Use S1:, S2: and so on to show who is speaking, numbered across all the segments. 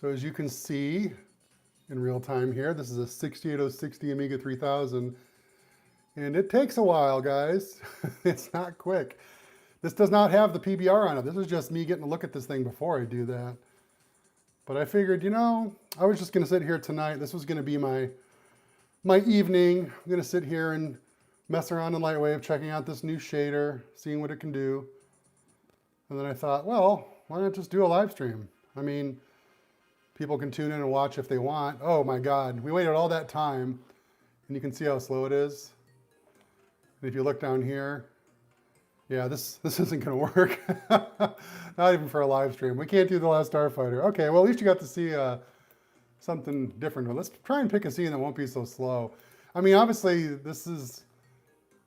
S1: So as you can see in real time here, this is a 68060 Amiga 3000, and it takes a while, guys. It's not quick. This does not have the PBR on it. This is just me getting a look at this thing before I do that. But I figured, you know, I was just gonna sit here tonight. This was gonna be my evening. I'm gonna sit here and mess around in Lightwave, checking out this new shader, seeing what it can do. And then I thought, well, why not just do a live stream? I mean, people can tune in and watch if they want. Oh my God, we waited all that time, and you can see how slow it is. And if you look down here, yeah, this isn't gonna work. Not even for a live stream. We can't do The Last Starfighter. Okay, well at least you got to see something different. But let's try and pick a scene that won't be so slow. I mean, obviously this is,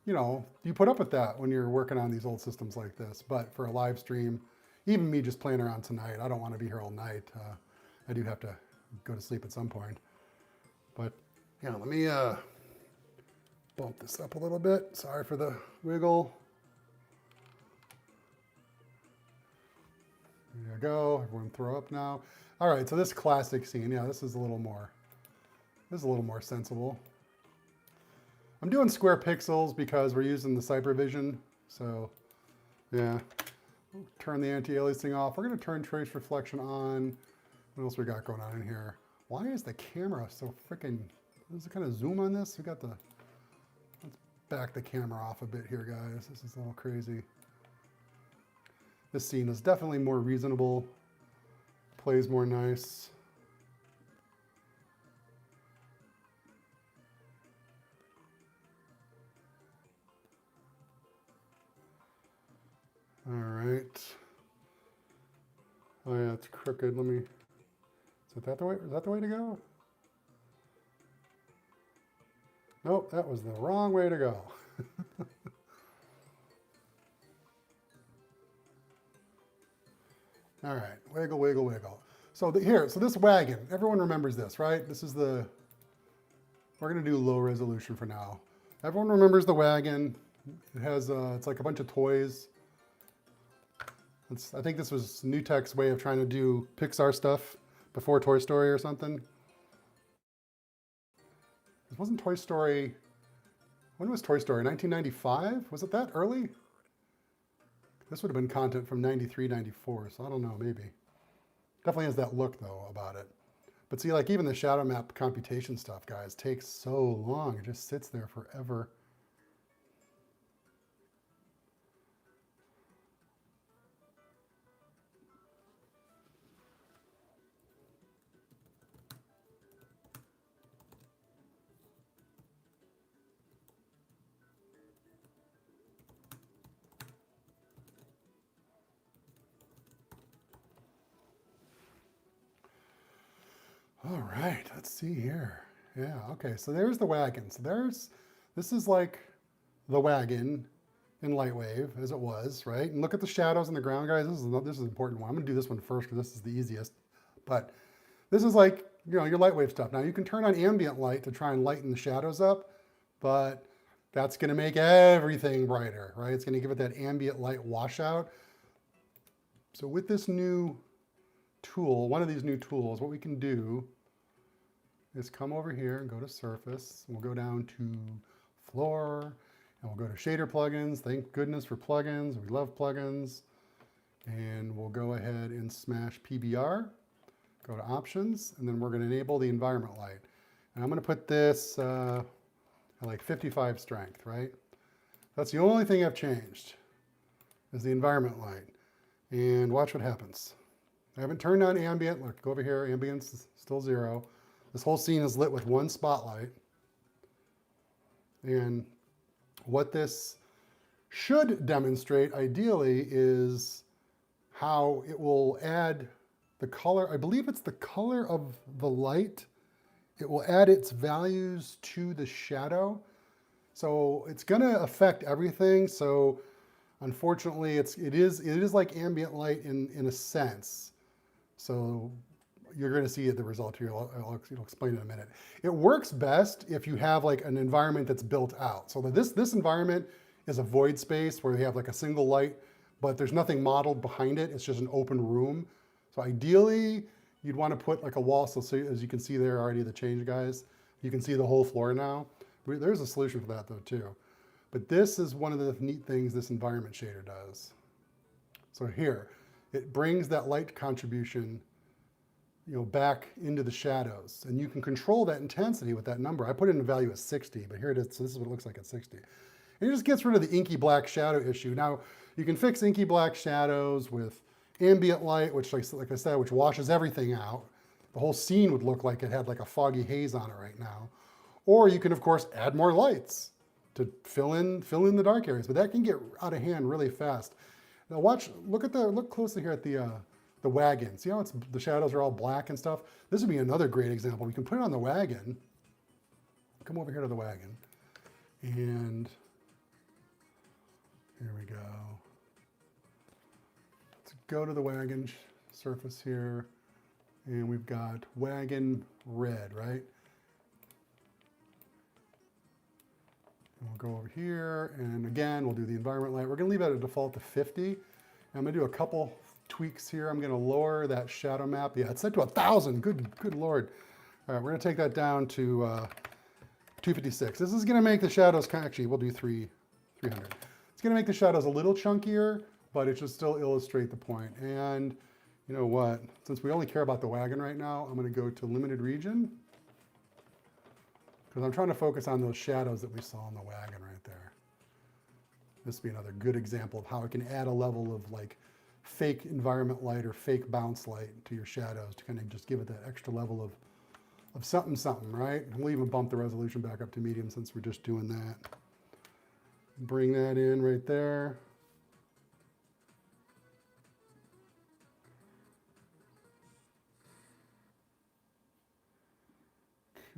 S1: you know, you put up with that when you're working on these old systems like this. But for a live stream, even me just playing around tonight, I don't want to be here all night. I do have to go to sleep at some point. But yeah, let me bump this up a little bit. Sorry for the wiggle. There you go. Everyone throw up now. All right, so this classic scene, yeah, this is a little more sensible. I'm doing square pixels because we're using the Cybervision. So yeah, we'll turn the anti-aliasing off. We're gonna turn trace reflection on. What else we got going on in here? Why is the camera so freaking, there's a kind of zoom on this? Let's back the camera off a bit here, guys. This is a little crazy. This scene is definitely more reasonable, plays more nice. All right. Oh yeah, it's crooked. Let me, is that the way, is that the way to go? Nope, that was the wrong way to go. All right, wiggle, wiggle, wiggle. So so this wagon, everyone remembers this, right? This is we're gonna do low resolution for now. Everyone remembers the wagon. It has, it's like a bunch of toys. I think this was Newtek's way of trying to do Pixar stuff before Toy Story or something. It wasn't Toy Story, when was Toy Story, 1995? Was it that early? This would have been content from 93, 94, so I don't know, maybe. Definitely has that look, though, about it. But see, like, even the shadow map computation stuff, guys, takes so long. It just sits there forever. All right, let's see here. Yeah, okay, so there's the wagon. So this is like the wagon in Lightwave as it was, right? And look at the shadows in the ground, guys. This is an important one. I'm gonna do this one first because this is the easiest. But this is like, you know, your Lightwave stuff. Now you can turn on ambient light to try and lighten the shadows up, but that's gonna make everything brighter, right? It's gonna give it that ambient light washout. So with this new tool, one of these new tools, what we can do is come over here and go to Surface. We'll go down to Floor, and we'll go to Shader Plugins. Thank goodness for plugins. We love plugins. And we'll go ahead and smash PBR, go to Options, and then we're going to enable the environment light. And I'm going to put this at like 55 strength, right? That's the only thing I've changed, is the environment light. And watch what happens. I haven't turned on ambient. Look, go over here, ambient's still 0. This whole scene is lit with one spotlight. And what this should demonstrate, ideally, is how it will add the color. I believe it's the color of the light. It will add its values to the shadow. So it's gonna affect everything. So unfortunately, it is like ambient light in a sense. So you're going to see the result here. I'll explain in a minute. It works best if you have like an environment that's built out. So this environment is a void space where you have like a single light, but there's nothing modeled behind it. It's just an open room. So ideally, you'd want to put like a wall, so as you can see there already the change, guys, you can see the whole floor now. There's a solution for that though too. But this is one of the neat things this environment shader does. So here, it brings that light contribution, you know, back into the shadows. And you can control that intensity with that number. I put in a value of 60, but here it is. So this is what it looks like at 60. And it just gets rid of the inky black shadow issue. Now, you can fix inky black shadows with ambient light, which, like I said, which washes everything out. The whole scene would look like it had like a foggy haze on it right now. Or you can, of course, add more lights to fill in the dark areas. But that can get out of hand really fast. Now look closely here at the wagon. See how the shadows are all black and stuff? This would be another great example. We can put it on the wagon. Come over here to the wagon. And here we go. Let's go to the wagon surface here. And we've got wagon red, right? And we'll go over here, and again, we'll do the environment light. We're gonna leave it at a default to 50. I'm gonna do a couple tweaks here. I'm gonna lower that shadow map. Yeah, it's set to 1,000, good Lord. All right, we're gonna take that down to 256. This is gonna make the shadows, actually, we'll do 300. It's gonna make the shadows a little chunkier, but it should still illustrate the point. And you know what? Since we only care about the wagon right now, I'm gonna go to limited region, because I'm trying to focus on those shadows that we saw in the wagon right there. This would be another good example of how it can add a level of like fake environment light or fake bounce light to your shadows to kind of just give it that extra level of something, right? And we'll even bump the resolution back up to medium since we're just doing that. Bring that in right there.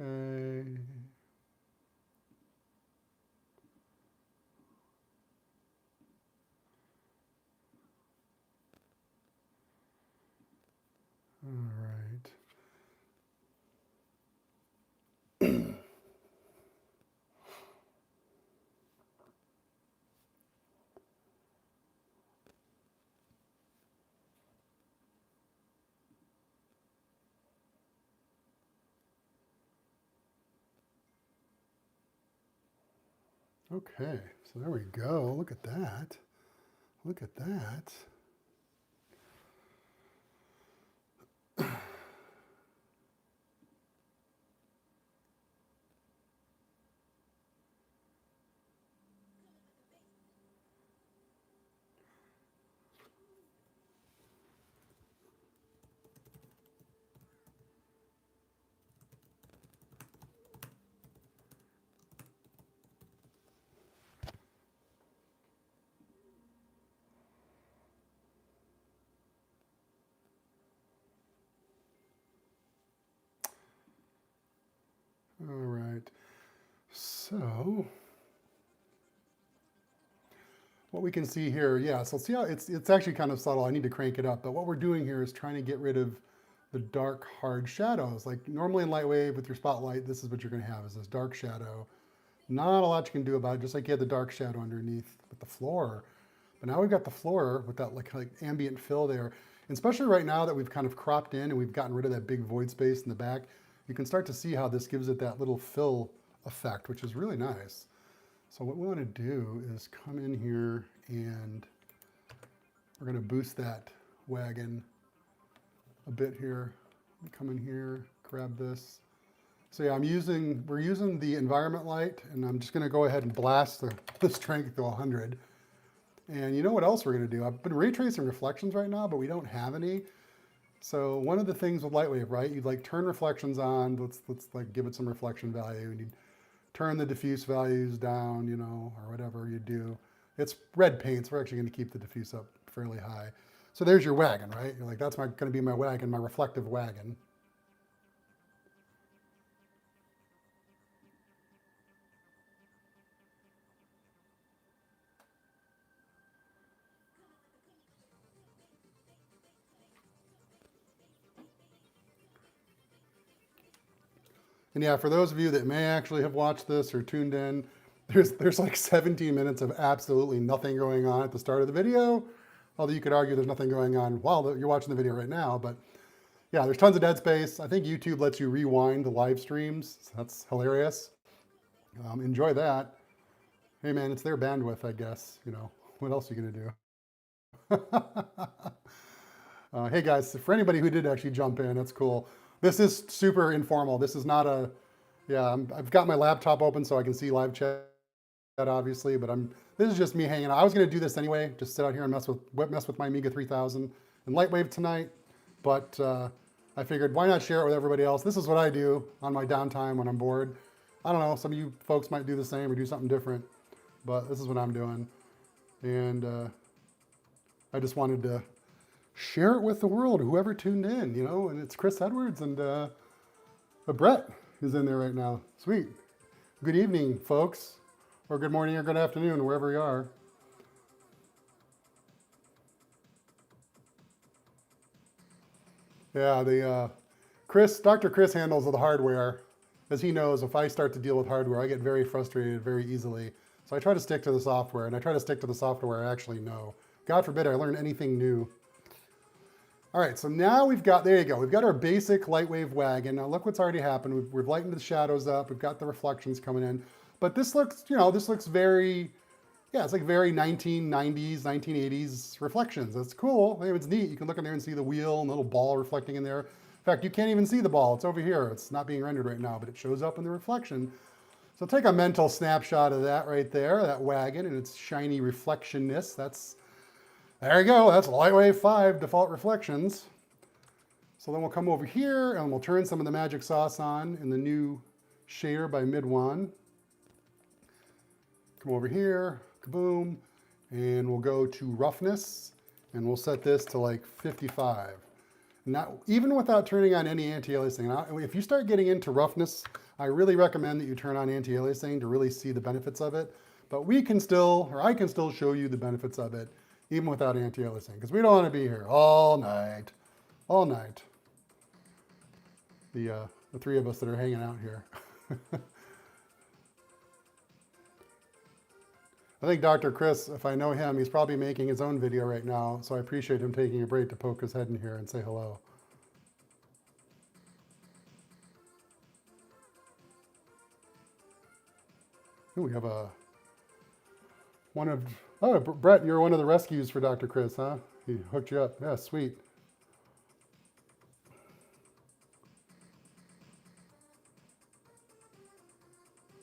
S1: Okay. All right. Okay, so there we go. Look at that. Look at that. All right, so what we can see here, yeah, so see how it's actually kind of subtle. I need to crank it up, but what we're doing here is trying to get rid of the dark, hard shadows. Like normally in Lightwave with your spotlight, this is what you're gonna have, is this dark shadow. Not a lot you can do about it, just like you had the dark shadow underneath with the floor. But now we've got the floor with that like ambient fill there. And especially right now that we've kind of cropped in and we've gotten rid of that big void space in the back, you can start to see how this gives it that little fill effect, which is really nice. So what we want to do is come in here and we're going to boost that wagon a bit here. Come in here, grab this. So yeah, we're using the environment light, and I'm just going to go ahead and blast the strength to 100. And you know what else we're going to do? I've been ray tracing reflections right now, but we don't have any. So one of the things with Lightwave, right? You'd like turn reflections on. Let's like give it some reflection value. And you turn the diffuse values down, you know, or whatever you do. It's red paint, so we're actually going to keep the diffuse up fairly high. So there's your wagon, right? You're like, that's going to be my wagon, my reflective wagon. And yeah, for those of you that may actually have watched this or tuned in, there's like 17 minutes of absolutely nothing going on at the start of the video. Although you could argue there's nothing going on while you're watching the video right now, but Yeah, there's tons of dead space. I think YouTube lets you rewind the live streams. So that's hilarious. Enjoy that. Hey man, it's their bandwidth, I guess. You know, what else are you gonna do? Hey guys, for anybody who did actually jump in, that's cool. This is super informal. This is not a, yeah, I've got my laptop open so I can see live chat, obviously, but this is just me hanging out. I was gonna do this anyway, just sit out here and mess with my Amiga 3000 and Lightwave tonight, but I figured why not share it with everybody else? This is what I do on my downtime when I'm bored. I don't know, some of you folks might do the same or do something different, but this is what I'm doing. And I just wanted to share it with the world, whoever tuned in, you know, and it's Chris Edwards and Brett is in there right now. Sweet. Good evening, folks, or good morning or good afternoon, wherever you are. Yeah, Dr. Chris handles the hardware. As he knows, if I start to deal with hardware, I get very frustrated very easily. So I try to stick to the software, and I try to stick to the software I actually know. God forbid I learn anything new. All right, so now there you go. We've got our basic Lightwave wagon. Now look what's already happened. We've lightened the shadows up. We've got the reflections coming in. But this looks, this looks very, yeah, it's like very 1990s, 1980s reflections. That's cool. I mean, it's neat. You can look in there and see the wheel and the little ball reflecting in there. In fact, you can't even see the ball. It's over here. It's not being rendered right now, but it shows up in the reflection. So take a mental snapshot of that right there, that wagon and its shiny reflectionness. There you go, that's Lightwave 5 default reflections. So then we'll come over here and we'll turn some of the magic sauce on in the new shader by Midwan. Come over here, kaboom, and we'll go to roughness and we'll set this to like 55. Now, even without turning on any anti-aliasing, if you start getting into roughness, I really recommend that you turn on anti-aliasing to really see the benefits of it. But I can still show you the benefits of it even without anti-aliasing, because we don't want to be here all night. The three of us that are hanging out here. I think Dr. Chris, if I know him, he's probably making his own video right now, so I appreciate him taking a break to poke his head in here and say hello. Ooh, we have Brett, you're one of the rescues for Dr. Chris, huh? He hooked you up. Yeah, sweet.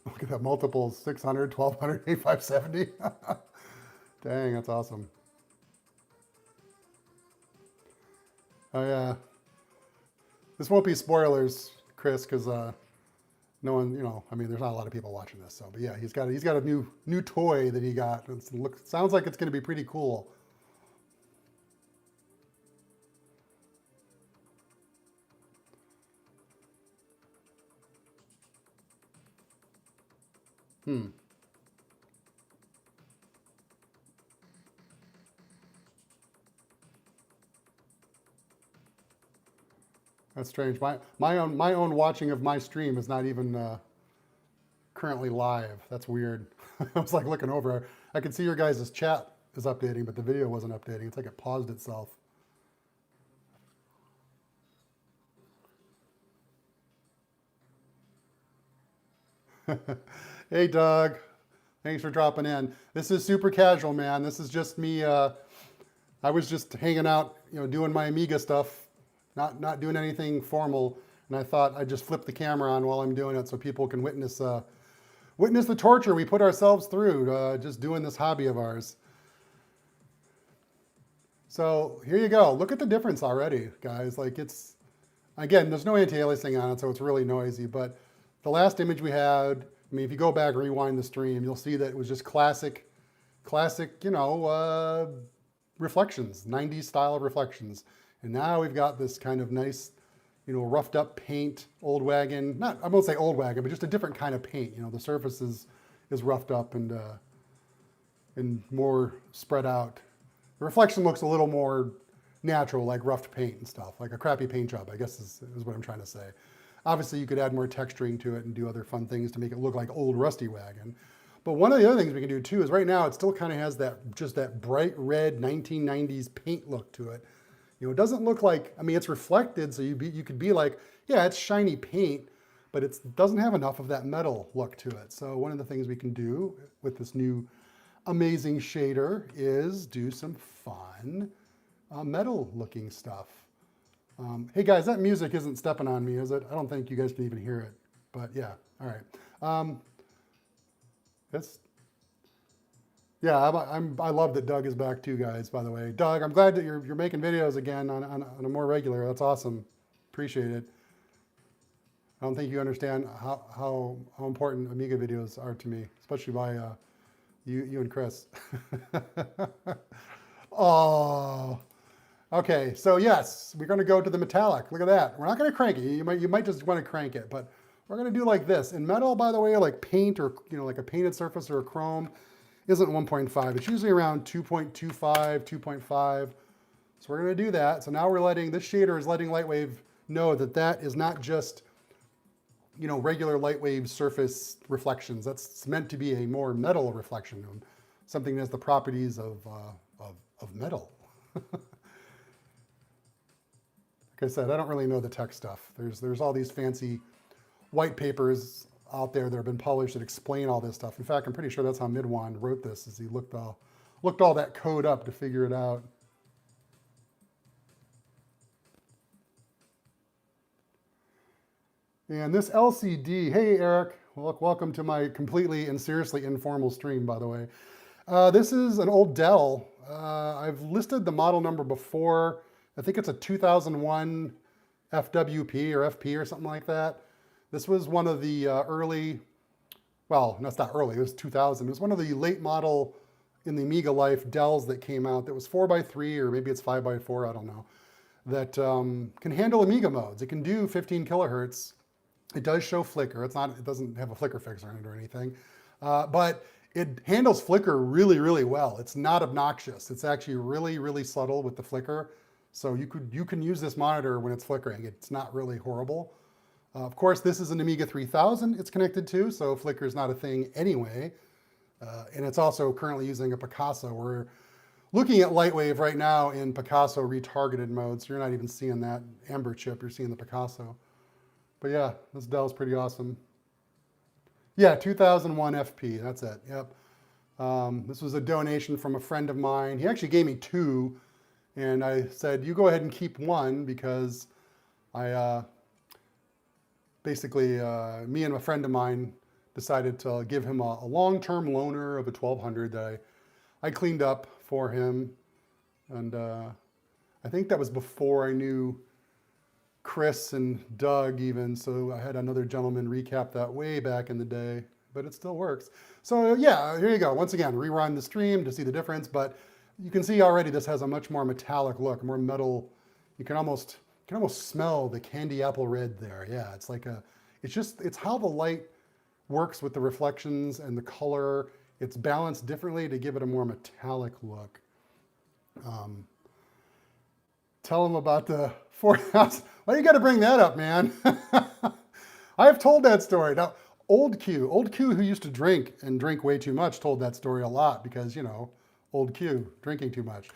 S1: Look at that, multiples, 600, 1200, 8570. Dang, that's awesome. Oh yeah. This won't be spoilers, Chris, because no one, I mean, there's not a lot of people watching this, so, but yeah, he's got a new toy that he got. Sounds like it's going to be pretty cool. That's strange. My own watching of my stream is not even currently live. That's weird. I was like looking over. I could see your guys' chat is updating, but the video wasn't updating. It's like it paused itself. Hey, Doug. Thanks for dropping in. This is super casual, man. This is just me. I was just hanging out, doing my Amiga stuff, not doing anything formal. And I thought I'd just flip the camera on while I'm doing it so people can witness the torture we put ourselves through just doing this hobby of ours. So here you go. Look at the difference already, guys. Like again, there's no anti-aliasing on it, so it's really noisy. But the last image we had, I mean, if you go back and rewind the stream, you'll see that it was just classic, reflections, 90s style reflections. And now we've got this kind of nice, roughed up paint, old wagon. I won't say old wagon, but just a different kind of paint. The surface is roughed up and more spread out. The reflection looks a little more natural, like roughed paint and stuff, like a crappy paint job, I guess is what I'm trying to say. Obviously, you could add more texturing to it and do other fun things to make it look like old rusty wagon. But one of the other things we can do too is right now it still kind of has that bright red 1990s paint look to it. You know, it doesn't look like, I mean, it's reflected, so you could be like, yeah, it's shiny paint, but it doesn't have enough of that metal look to it. So one of the things we can do with this new amazing shader is do some fun metal looking stuff. Hey guys, that music isn't stepping on me, is it? I don't think you guys can even hear it, but yeah, all right. Yeah, I love that Doug is back too, guys, by the way. Doug, I'm glad that you're making videos again on a more regular. That's awesome. Appreciate it. I don't think you understand how important Amiga videos are to me, especially by you and Chris. Oh, okay. So yes, we're going to go to the metallic. Look at that. We're not going to crank it. You might just want to crank it, but we're going to do like this. In metal, by the way, like paint or like a painted surface or a chrome isn't 1.5. It's usually around 2.25, 2.5. So we're going to do that. So now this shader is letting Lightwave know that that is not just regular light wave surface reflections. That's meant to be a more metal reflection, something that has the properties of metal. Like I said, I don't really know the tech stuff. There's all these fancy white papers out there that have been published that explain all this stuff. In fact, I'm pretty sure that's how Midwan wrote this, is he looked all that code up to figure it out. And this LCD, hey Eric, welcome to my completely and seriously informal stream, by the way. This is an old Dell. I've listed the model number before. I think it's a 2001 FWP or FP or something like that. This was one of the early, well, that's not early, it was 2000. It was one of the late model in the Amiga life Dells that came out that was 4x3 or maybe it's 5x4, I don't know, that can handle Amiga modes. It can do 15 kilohertz. It does show flicker. It doesn't have a flicker fixer on it or anything, but it handles flicker really, really well. It's not obnoxious. It's actually really, really subtle with the flicker. So you can use this monitor when it's flickering. It's not really horrible. Of course, this is an Amiga 3000 it's connected to, so flicker is not a thing anyway. And it's also currently using a Picasso. We're looking at Lightwave right now in Picasso retargeted mode, so you're not even seeing that Amber chip, you're seeing the Picasso. But yeah, this Dell's pretty awesome. Yeah, 2001 FP, that's it, yep. This was a donation from a friend of mine. He actually gave me two, and I said, you go ahead and keep one because I basically, me and a friend of mine decided to give him a long-term loaner of a 1200 that I cleaned up for him. And I think that was before I knew Chris and Doug even, so I had another gentleman recap that way back in the day, but it still works. So yeah, here you go. Once again, rerun the stream to see the difference, but you can see already this has a much more metallic look, more metal. You can almost smell the candy apple red there. Yeah, it's like it's how the light works with the reflections and the color. It's balanced differently to give it a more metallic look. Tell them about the 4,000. Why you got to bring that up, man? I have told that story. Now, Old Q, who used to drink and drink way too much, told that story a lot because, Old Q, drinking too much.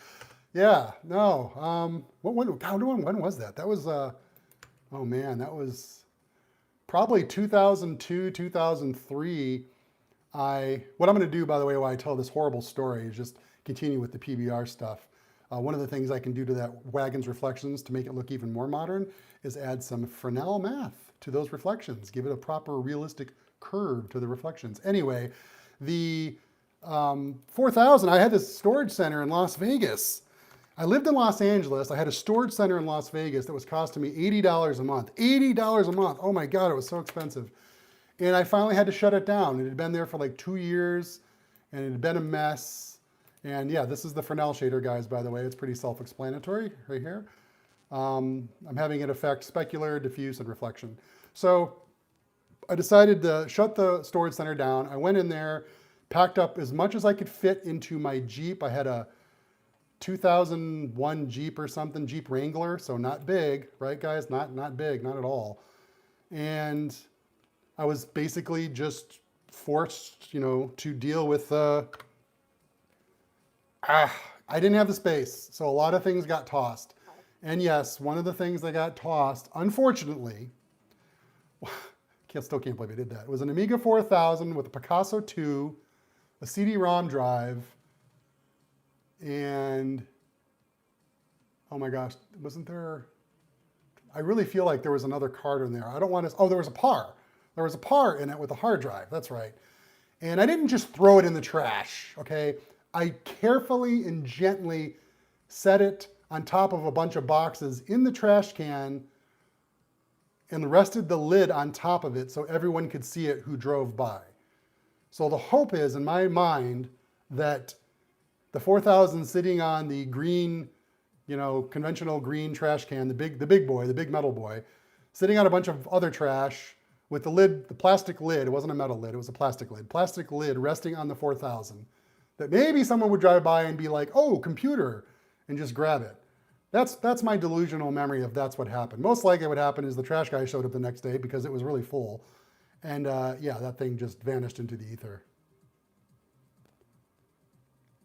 S1: Yeah, no. When was that? That was, oh man, that was probably 2002, 2003. What I'm going to do, by the way, while I tell this horrible story is just continue with the PBR stuff. One of the things I can do to that Wagon's reflections to make it look even more modern is add some Fresnel math to those reflections, give it a proper realistic curve to the reflections. Anyway, the 4000, I had this storage center in Las Vegas. I lived in Los Angeles. I had a storage center in Las Vegas that was costing me $80 a month. $80 a month. Oh my God, it was so expensive. And I finally had to shut it down. It had been there for like 2 years and it had been a mess. And yeah, this is the Fresnel shader, guys, by the way. It's pretty self-explanatory right here. I'm having it affect specular, diffuse, and reflection. So I decided to shut the storage center down. I went in there, packed up as much as I could fit into my Jeep. I had a 2001 Jeep or something, Jeep Wrangler, so not big, right, guys? Not big, not at all. And I was basically just forced, to deal with I didn't have the space, so a lot of things got tossed. And yes, one of the things that got tossed, unfortunately, still can't believe I did that. It was an Amiga 4000 with a Picasso 2, a CD-ROM drive, and oh my gosh, wasn't there? I really feel like there was another card in there. I don't want to, oh, there was a PAR. There was a PAR in it with a hard drive, that's right. And I didn't just throw it in the trash, okay? I carefully and gently set it on top of a bunch of boxes in the trash can and rested the lid on top of it so everyone could see it who drove by. So the hope is, in my mind, that the 4000 sitting on the green, conventional green trash can, the big boy, the big metal boy, sitting on a bunch of other trash with the lid, the plastic lid, it wasn't a metal lid, it was a plastic lid resting on the 4000, that maybe someone would drive by and be like, oh, computer, and just grab it. That's my delusional memory of that's what happened. Most likely what happened is the trash guy showed up the next day because it was really full. And yeah, that thing just vanished into the ether.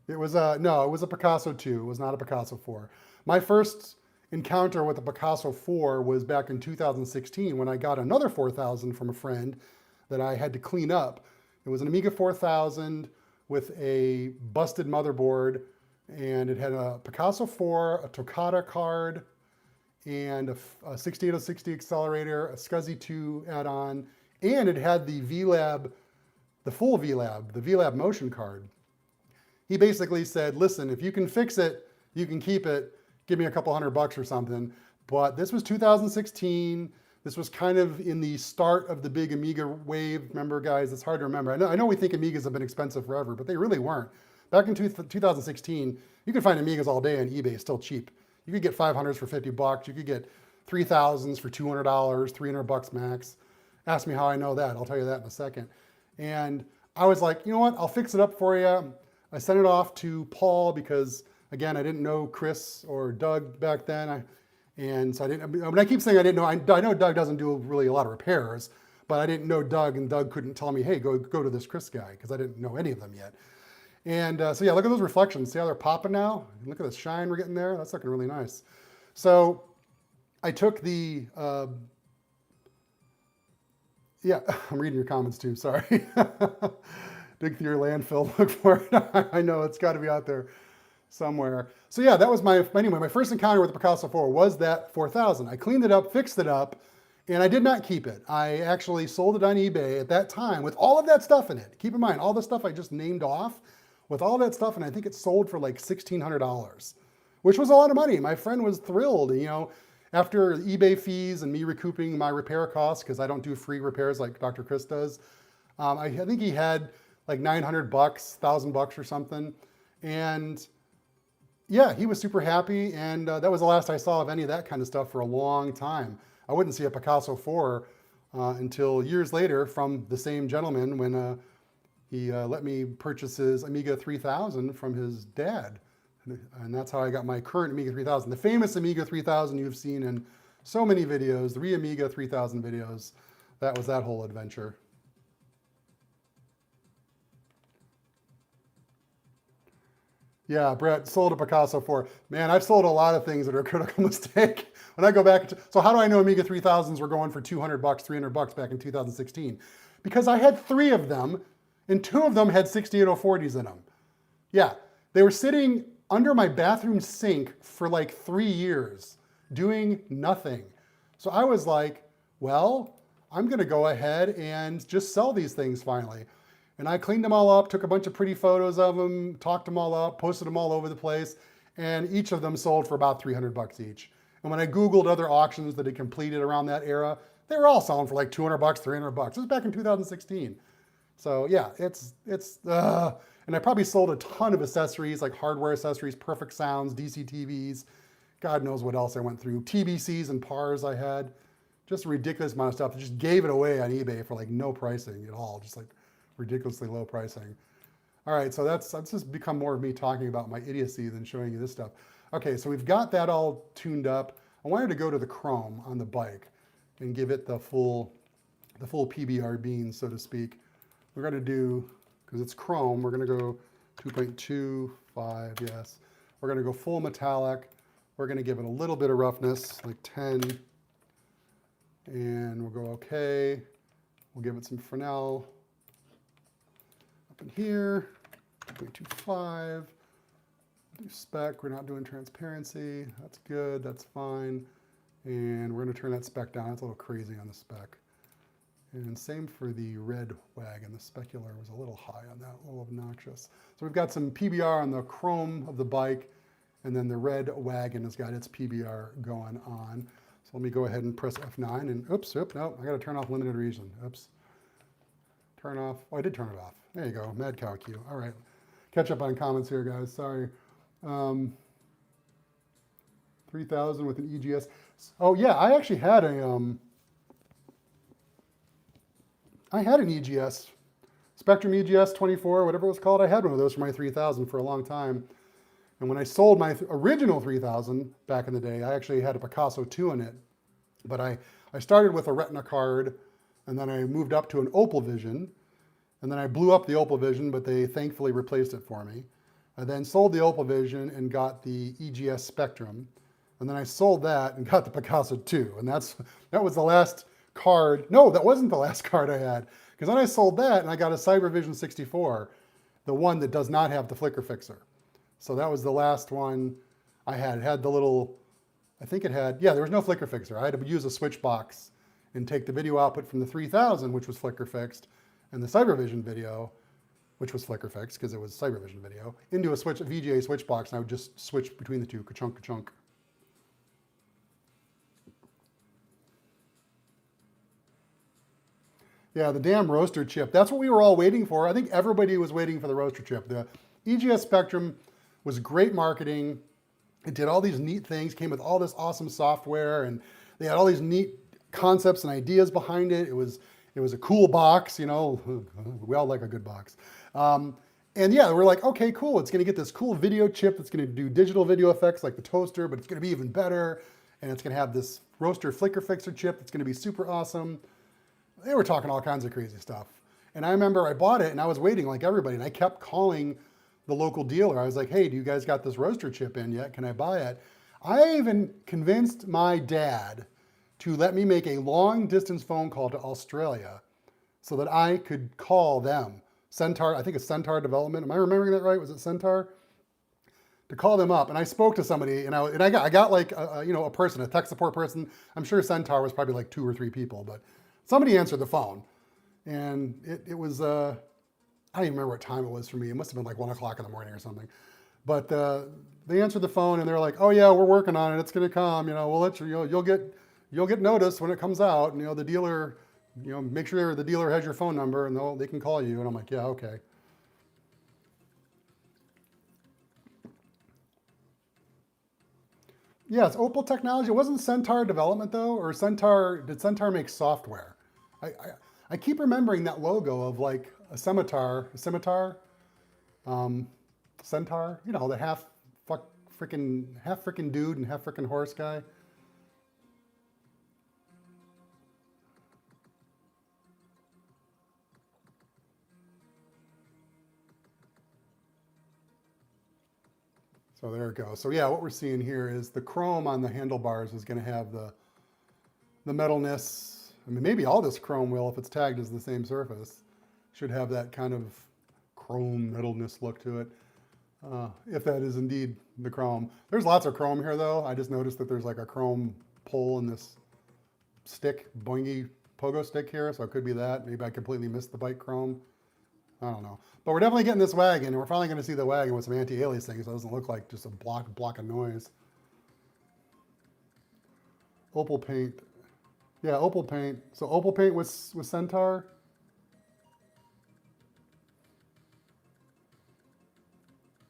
S1: It was no, it was a Picasso 2. It was not a Picasso 4. My first encounter with the Picasso 4 was back in 2016 when I got another 4000 from a friend that I had to clean up. It was an Amiga 4000 with a busted motherboard, and it had a Picasso 4, a Toccata card, and a 68060 accelerator, a SCSI 2 add-on, and it had the VLab, the full VLab, the VLab motion card. He basically said, listen, if you can fix it, you can keep it, give me a couple $100 or something. But this was 2016. This was kind of in the start of the big Amiga wave. Remember, guys, it's hard to remember. I know we think Amigas have been expensive forever, but they really weren't. Back in 2016, you could find Amigas all day on eBay, still cheap. You could get 500s for $50. You could get 3000s for $200, $300 max. Ask me how I know that. I'll tell you that in a second. And I was like, you know what? I'll fix it up for you. I sent it off to Paul because, again, I didn't know Chris or Doug back then. And so I didn't, when I keep saying I didn't know, I know Doug doesn't do really a lot of repairs, but I didn't know Doug, and Doug couldn't tell me, hey, go to this Chris guy, because I didn't know any of them yet. And so yeah, look at those reflections. See how they're popping now? Look at the shine we're getting there. That's looking really nice. So I took the, yeah, I'm reading your comments too, sorry. Dig through your landfill, look for it. I know it's got to be out there somewhere. So yeah, that was anyway, my first encounter with the Picasso 4 was that 4000. I cleaned it up, fixed it up, and I did not keep it. I actually sold it on eBay at that time with all of that stuff in it. Keep in mind, all the stuff I just named off, with all that stuff, and I think it sold for like $1,600, which was a lot of money. My friend was thrilled, after eBay fees and me recouping my repair costs, because I don't do free repairs like Dr. Chris does. I think he had like $900, $1,000 or something. And yeah, he was super happy. And that was the last I saw of any of that kind of stuff for a long time. I wouldn't see a Picasso 4 until years later from the same gentleman when he let me purchase his Amiga 3000 from his dad. And that's how I got my current Amiga 3000. The famous Amiga 3000 you've seen in so many videos, the Amiga 3000 videos. That was that whole adventure. Yeah, Brett, sold a Picasso 4. Man, I've sold a lot of things that are a critical mistake. When I go back to, so how do I know Amiga 3000s were going for $200, $300 back in 2016? Because I had 3 of them, and 2 of them had 68040s in them. Yeah, they were sitting under my bathroom sink for like 3 years, doing nothing. So I was like, well, I'm gonna go ahead and just sell these things finally. And I cleaned them all up, took a bunch of pretty photos of them, talked them all up, posted them all over the place, and each of them sold for about $300 each. And when I Googled other auctions that had completed around that era, they were all selling for like $200, $300. This was back in 2016. So yeah, and I probably sold a ton of accessories, like hardware accessories, perfect sounds, DC TVs, God knows what else I went through, TBCs and PARs I had, just a ridiculous amount of stuff. I just gave it away on eBay for like no pricing at all, just like ridiculously low pricing. All right, so that's just become more of me talking about my idiocy than showing you this stuff. Okay, so we've got that all tuned up. I wanted to go to the Chrome on the bike and give it the full PBR beans, so to speak. We're gonna do, because it's Chrome, we're gonna go 2.25, yes. We're gonna go full metallic. We're going to give it a little bit of roughness, like 10. And we'll go okay. We'll give it some Fresnel up in here, 0.25. Do spec, we're not doing transparency. That's good, that's fine. And we're going to turn that spec down. It's a little crazy on the spec. And same for the red wagon. The specular was a little high on that, a little obnoxious. So we've got some PBR on the chrome of the bike, and then the red wagon has got its PBR going on. So let me go ahead and press F9 and oops, no, I got to turn off limited region. Oops. Turn off. Oh, I did turn it off. There you go. Mad cow Q. All right. Catch up on comments here, guys. Sorry. 3000 with an EGS. Oh yeah, I actually had a I had an EGS, Spectrum EGS 24, whatever it was called. I had one of those for my 3000 for a long time. And when I sold my original 3000 back in the day, I actually had a Picasso 2 in it. But I started with a Retina card, and then I moved up to an Opal Vision, and then I blew up the Opal Vision, but they thankfully replaced it for me. I then sold the Opal Vision and got the EGS Spectrum, and then I sold that and got the Picasso 2, and that was the last card. No, that wasn't the last card I had, because then I sold that and I got a Cybervision 64, the one that does not have the flicker fixer. So that was the last one I had. It had the little, I think it had, yeah, there was no flicker fixer. I had to use a switch box and take the video output from the 3000, which was flicker fixed, and the Cybervision video, which was flicker fixed because it was Cybervision video, into a VGA switch box, and I would just switch between the two, ka-chunk, ka-chunk. Yeah, the damn roaster chip. That's what we were all waiting for. I think everybody was waiting for the roaster chip. The EGS Spectrum was great marketing. It did all these neat things, came with all this awesome software, and they had all these neat concepts and ideas behind it. It was a cool box, you know. We all like a good box. And yeah, we're like, okay, cool. It's going to get this cool video chip that's going to do digital video effects like the toaster, but it's going to be even better. And it's going to have this roaster flicker fixer chip that's going to be super awesome. They were talking all kinds of crazy stuff. And I remember I bought it and I was waiting like everybody, and I kept calling the local dealer. I was like, hey, do you guys got this roaster chip in yet? Can I buy it? I even convinced my dad to let me make a long distance phone call to Australia so that I could call them. Centaur, I think it's Centaur Development. Am I remembering that right? Was it Centaur? To call them up, and I spoke to somebody, and I got like a person, a tech support person. I'm sure Centaur was probably like 2 or 3 people, but somebody answered the phone, and it was I don't even remember what time it was for me. It must have been like 1 o'clock in the morning or something. But they answered the phone, and they're like, "Oh yeah, we're working on it. It's going to come. We'll let you. You'll get notice when it comes out. And the dealer, make sure the dealer has your phone number, and they can call you." And I'm like, "Yeah, okay." Yeah, it's Opal Technology. It wasn't Centaur Development though, or did Centaur make software? I keep remembering that logo of like a scimitar, centaur, the half freaking dude and half freaking horse guy. So there it goes. So yeah, what we're seeing here is the chrome on the handlebars is going to have the metalness. I mean, maybe all this chrome will, if it's tagged as the same surface, should have that kind of chrome metalness look to it, if that is indeed the chrome. There's lots of chrome here though. I just noticed that there's like a chrome pole in this stick, boingy pogo stick here, so it could be that. Maybe I completely missed the bike chrome. I don't know. But we're definitely getting this wagon, and we're finally going to see the wagon with some anti-aliasing, so it doesn't look like just a block of noise. Opal paint. Yeah, Opal paint. So Opal paint with Centaur.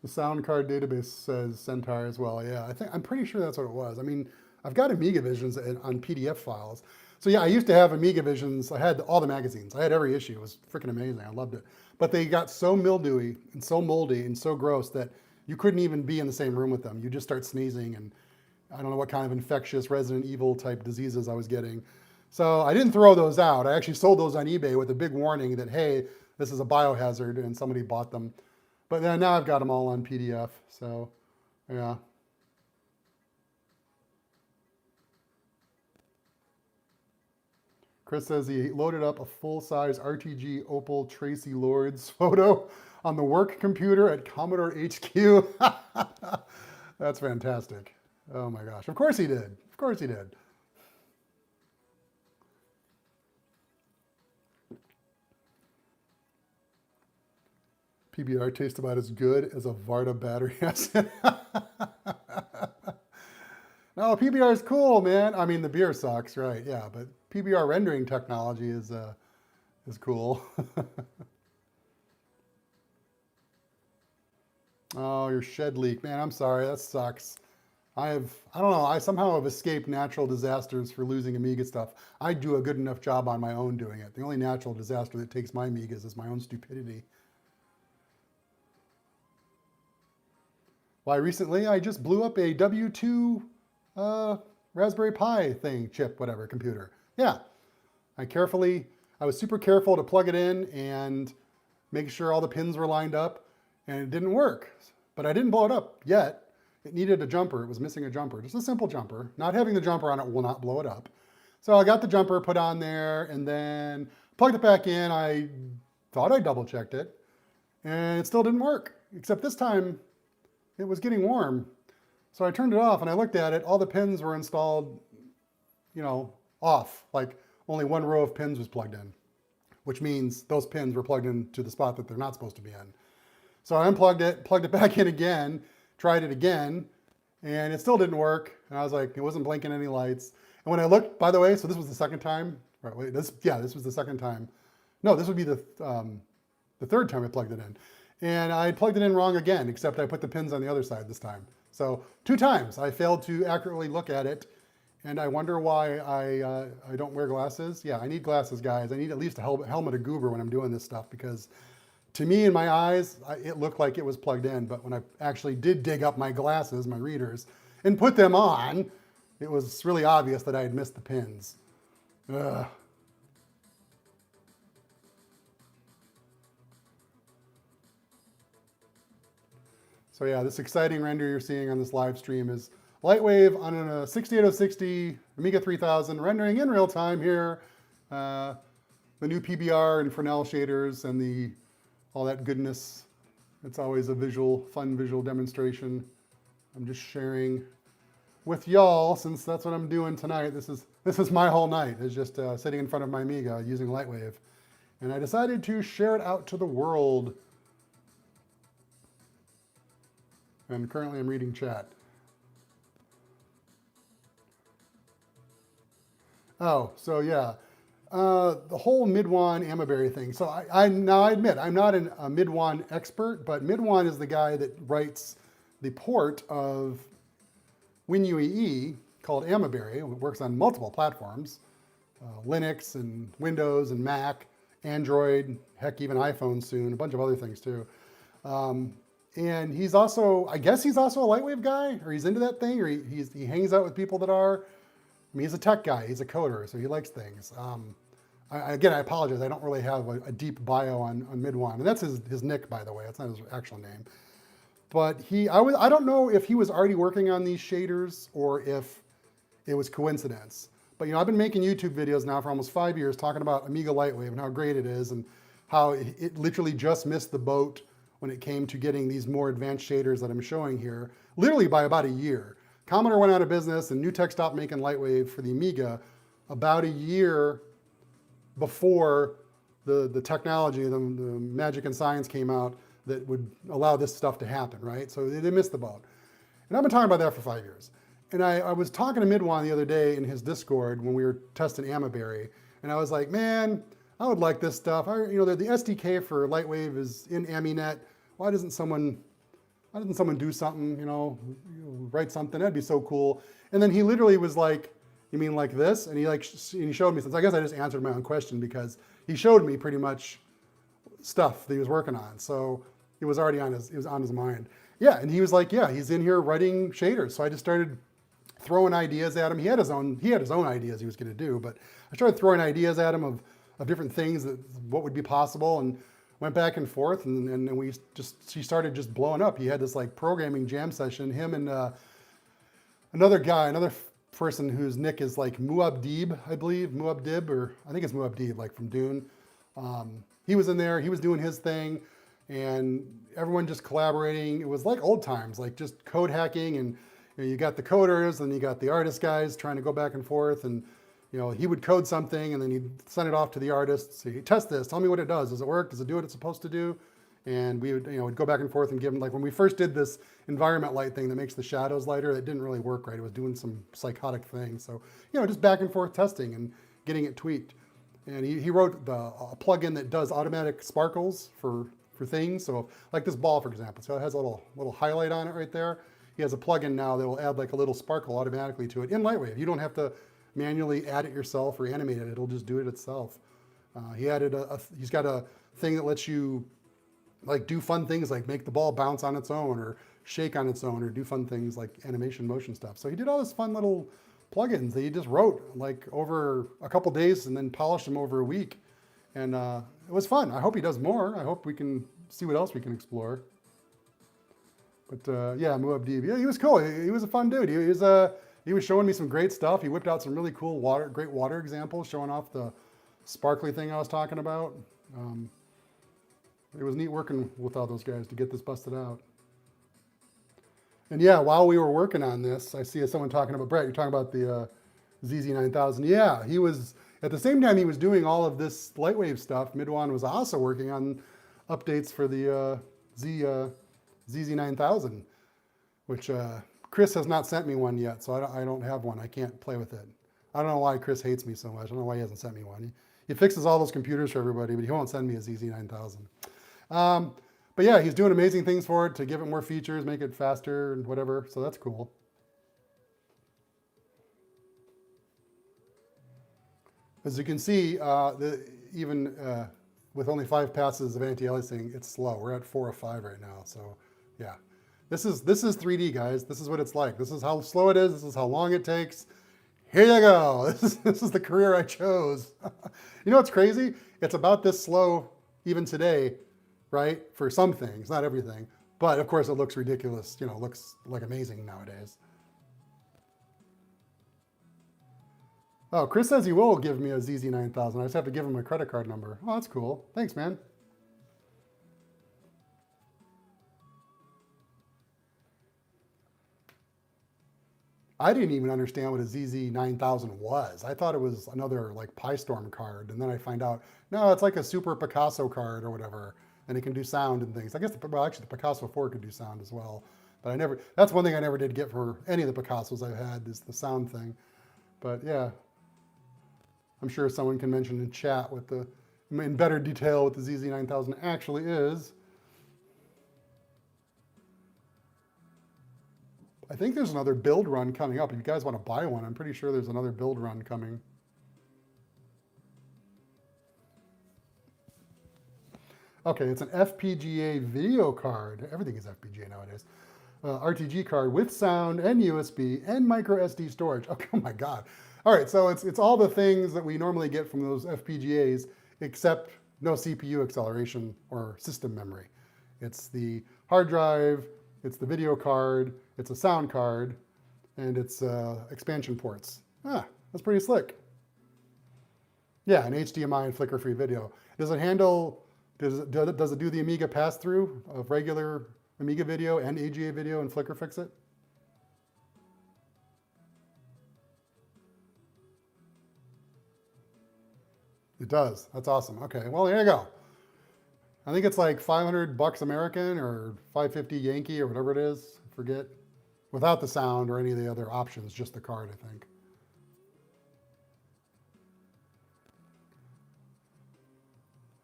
S1: The sound card database says Centaur as well. Yeah, I'm pretty sure that's what it was. I mean, I've got Amiga Visions on PDF files. So yeah, I used to have Amiga Visions. I had all the magazines. I had every issue. It was freaking amazing. I loved it. But they got so mildewy and so moldy and so gross that you couldn't even be in the same room with them. You just start sneezing, and I don't know what kind of infectious Resident Evil type diseases I was getting. So I didn't throw those out. I actually sold those on eBay with a big warning that, hey, this is a biohazard, and somebody bought them. But then now I've got them all on PDF. So yeah. Chris says he loaded up a full-size RTG Opal Tracy Lords photo on the work computer at Commodore HQ. That's fantastic. Oh my gosh. Of course he did. Of course he did. PBR tastes about as good as a Varda battery acid. No, PBR is cool, man. I mean, the beer sucks, right? Yeah, but PBR rendering technology is cool. Oh, your shed leak, man. I'm sorry, that sucks. I don't know. I somehow have escaped natural disasters for losing Amiga stuff. I do a good enough job on my own doing it. The only natural disaster that takes my Amigas is my own stupidity. Why, recently I just blew up a W2 Raspberry Pi thing, chip, whatever, computer. Yeah, I was super careful to plug it in and make sure all the pins were lined up, and it didn't work. But I didn't blow it up yet. It needed a jumper. It was missing a jumper, just a simple jumper. Not having the jumper on it will not blow it up. So I got the jumper put on there and then plugged it back in. I thought I double checked it and it still didn't work, except this time it was getting warm. So I turned it off and I looked at it. All the pins were installed, off. Like only one row of pins was plugged in, which means those pins were plugged into the spot that they're not supposed to be in. So I unplugged it, plugged it back in again, tried it again, and it still didn't work. And I was like, it wasn't blinking any lights. And when I looked, by the way, so this was the second time. Right, wait, this was the second time. No, this would be the third time I plugged it in. And I plugged it in wrong again, except I put the pins on the other side this time. So 2 times I failed to accurately look at it. And I wonder why I don't wear glasses. Yeah, I need glasses, guys. I need at least a helmet of goober when I'm doing this stuff, because to me, in my eyes, it looked like it was plugged in. But when I actually did dig up my glasses, my readers, and put them on, it was really obvious that I had missed the pins. Ugh. So yeah, this exciting render you're seeing on this live stream is Lightwave on a 68060 Amiga 3000 rendering in real time here. The new PBR and Fresnel shaders and all that goodness. It's always a fun visual demonstration. I'm just sharing with y'all, since that's what I'm doing tonight. This is my whole night, is just sitting in front of my Amiga using Lightwave. And I decided to share it out to the world. And currently I'm reading chat. Oh, so yeah. The whole Midwan Amaberry thing. So I admit, I'm not a Midwan expert, but Midwan is the guy that writes the port of WinUEE called Amaberry. It works on multiple platforms, Linux and Windows and Mac, Android, heck, even iPhone soon, a bunch of other things too. And he's also, I guess he's also a Lightwave guy, or he's into that thing, or he hangs out with people that are. I mean, he's a tech guy, he's a coder, so he likes things. Again, I apologize, I don't really have a deep bio on Midwan, and that's his nick, by the way, that's not his actual name. But I don't know if he was already working on these shaders or if it was coincidence. But I've been making YouTube videos now for almost 5 years talking about Amiga Lightwave and how great it is and how it literally just missed the boat when it came to getting these more advanced shaders that I'm showing here, literally by about a year. Commodore went out of business and NewTek stopped making Lightwave for the Amiga about a year before the technology, the magic and science came out that would allow this stuff to happen, right? So they missed the boat. And I've been talking about that for 5 years. And I was talking to Midwan the other day in his Discord when we were testing Amaberry, and I was like, man, I would like this stuff. The SDK for Lightwave is in Aminet. Why doesn't someone do something, write something? That'd be so cool. And then he literally was like, you mean like this? And he showed me, since I guess I just answered my own question, because he showed me pretty much stuff that he was working on. So it was already on his mind. Yeah, and he was like, yeah, he's in here writing shaders. So I just started throwing ideas at him. He had his own ideas he was going to do, but I started throwing ideas at him of different things, what would be possible, and went back and forth, and she started just blowing up. He had this like programming jam session, him and another person whose nick is like Muad'Dib, I believe, Muad'Dib, or I think it's Muad'Dib, like from Dune. He was in there, he was doing his thing, and everyone just collaborating. It was like old times, like just code hacking, and you got the coders and you got the artist guys trying to go back and forth, and he would code something and then he'd send it off to the artists. So, test this, tell me what it does. Does it work? Does it do what it's supposed to do? And we would, would go back and forth and give them, like when we first did this environment light thing that makes the shadows lighter, it didn't really work right. It was doing some psychotic thing. So, just back and forth testing and getting it tweaked. And he wrote a plugin that does automatic sparkles for things. So like this ball, for example, so it has a little highlight on it right there. He has a plugin now that will add like a little sparkle automatically to it in Lightwave. You don't have to manually add it yourself or animate it. It'll just do it itself. He added he's got a thing that lets you like do fun things like make the ball bounce on its own or shake on its own or do fun things like animation motion stuff. So he did all this fun little plugins that he just wrote like over a couple days and then polished them over a week. And it was fun. I hope he does more. I hope we can see what else we can explore. But yeah, Muad'Dib, yeah, he was cool. He was a fun dude. He was showing me some great stuff. He whipped out some really cool great water examples, showing off the sparkly thing I was talking about. It was neat working with all those guys to get this busted out. And yeah, while we were working on this, I see someone talking about, Brett, you're talking about the ZZ9000. Yeah, he was, at the same time he was doing all of this Lightwave stuff, Midwan was also working on updates for the ZZ9000, which Chris has not sent me one yet, so I don't have one. I can't play with it. I don't know why Chris hates me so much. I don't know why he hasn't sent me one. He fixes all those computers for everybody, but he won't send me a ZZ9000. But yeah, he's doing amazing things for it to give it more features, make it faster and whatever, so that's cool. As you can see, even with only 5 passes of anti-aliasing, it's slow. We're at 4 of 5 right now, so yeah. This is 3D, guys. This is what it's like. This is how slow it is. This is how long it takes. Here you go. This is the career I chose. You know what's crazy? It's about this slow even today, right? For some things, not everything. But of course it looks ridiculous. It looks like amazing nowadays. Oh, Chris says he will give me a ZZ9000. I just have to give him my credit card number. Oh, that's cool. Thanks, man. I didn't even understand what a ZZ9000 was. I thought it was another like PyStorm card, and then I find out, no, it's like a Super Picasso card or whatever, and it can do sound and things. I guess, well, actually the Picasso 4 could do sound as well, but that's one thing I never did get for any of the Picassos I've had, is the sound thing. But yeah, I'm sure someone can mention in chat in better detail what the ZZ9000 actually is. I think there's another build run coming up. If you guys want to buy one, I'm pretty sure there's another build run coming. Okay, it's an FPGA video card. Everything is FPGA nowadays. RTG card with sound and USB and micro SD storage. Oh my God. All right, so it's all the things that we normally get from those FPGAs, except no CPU acceleration or system memory. It's the hard drive, it's the video card, it's a sound card, and it's expansion ports. That's pretty slick. Yeah, an HDMI and flicker-free video. Does it handle, does it do the Amiga pass-through of regular Amiga video and AGA video and flicker fix it? It does. That's awesome. Okay, well, there you go. I think it's like $500 American or $550 Yankee or whatever it is. I forget. Without the sound or any of the other options, just the card, I think.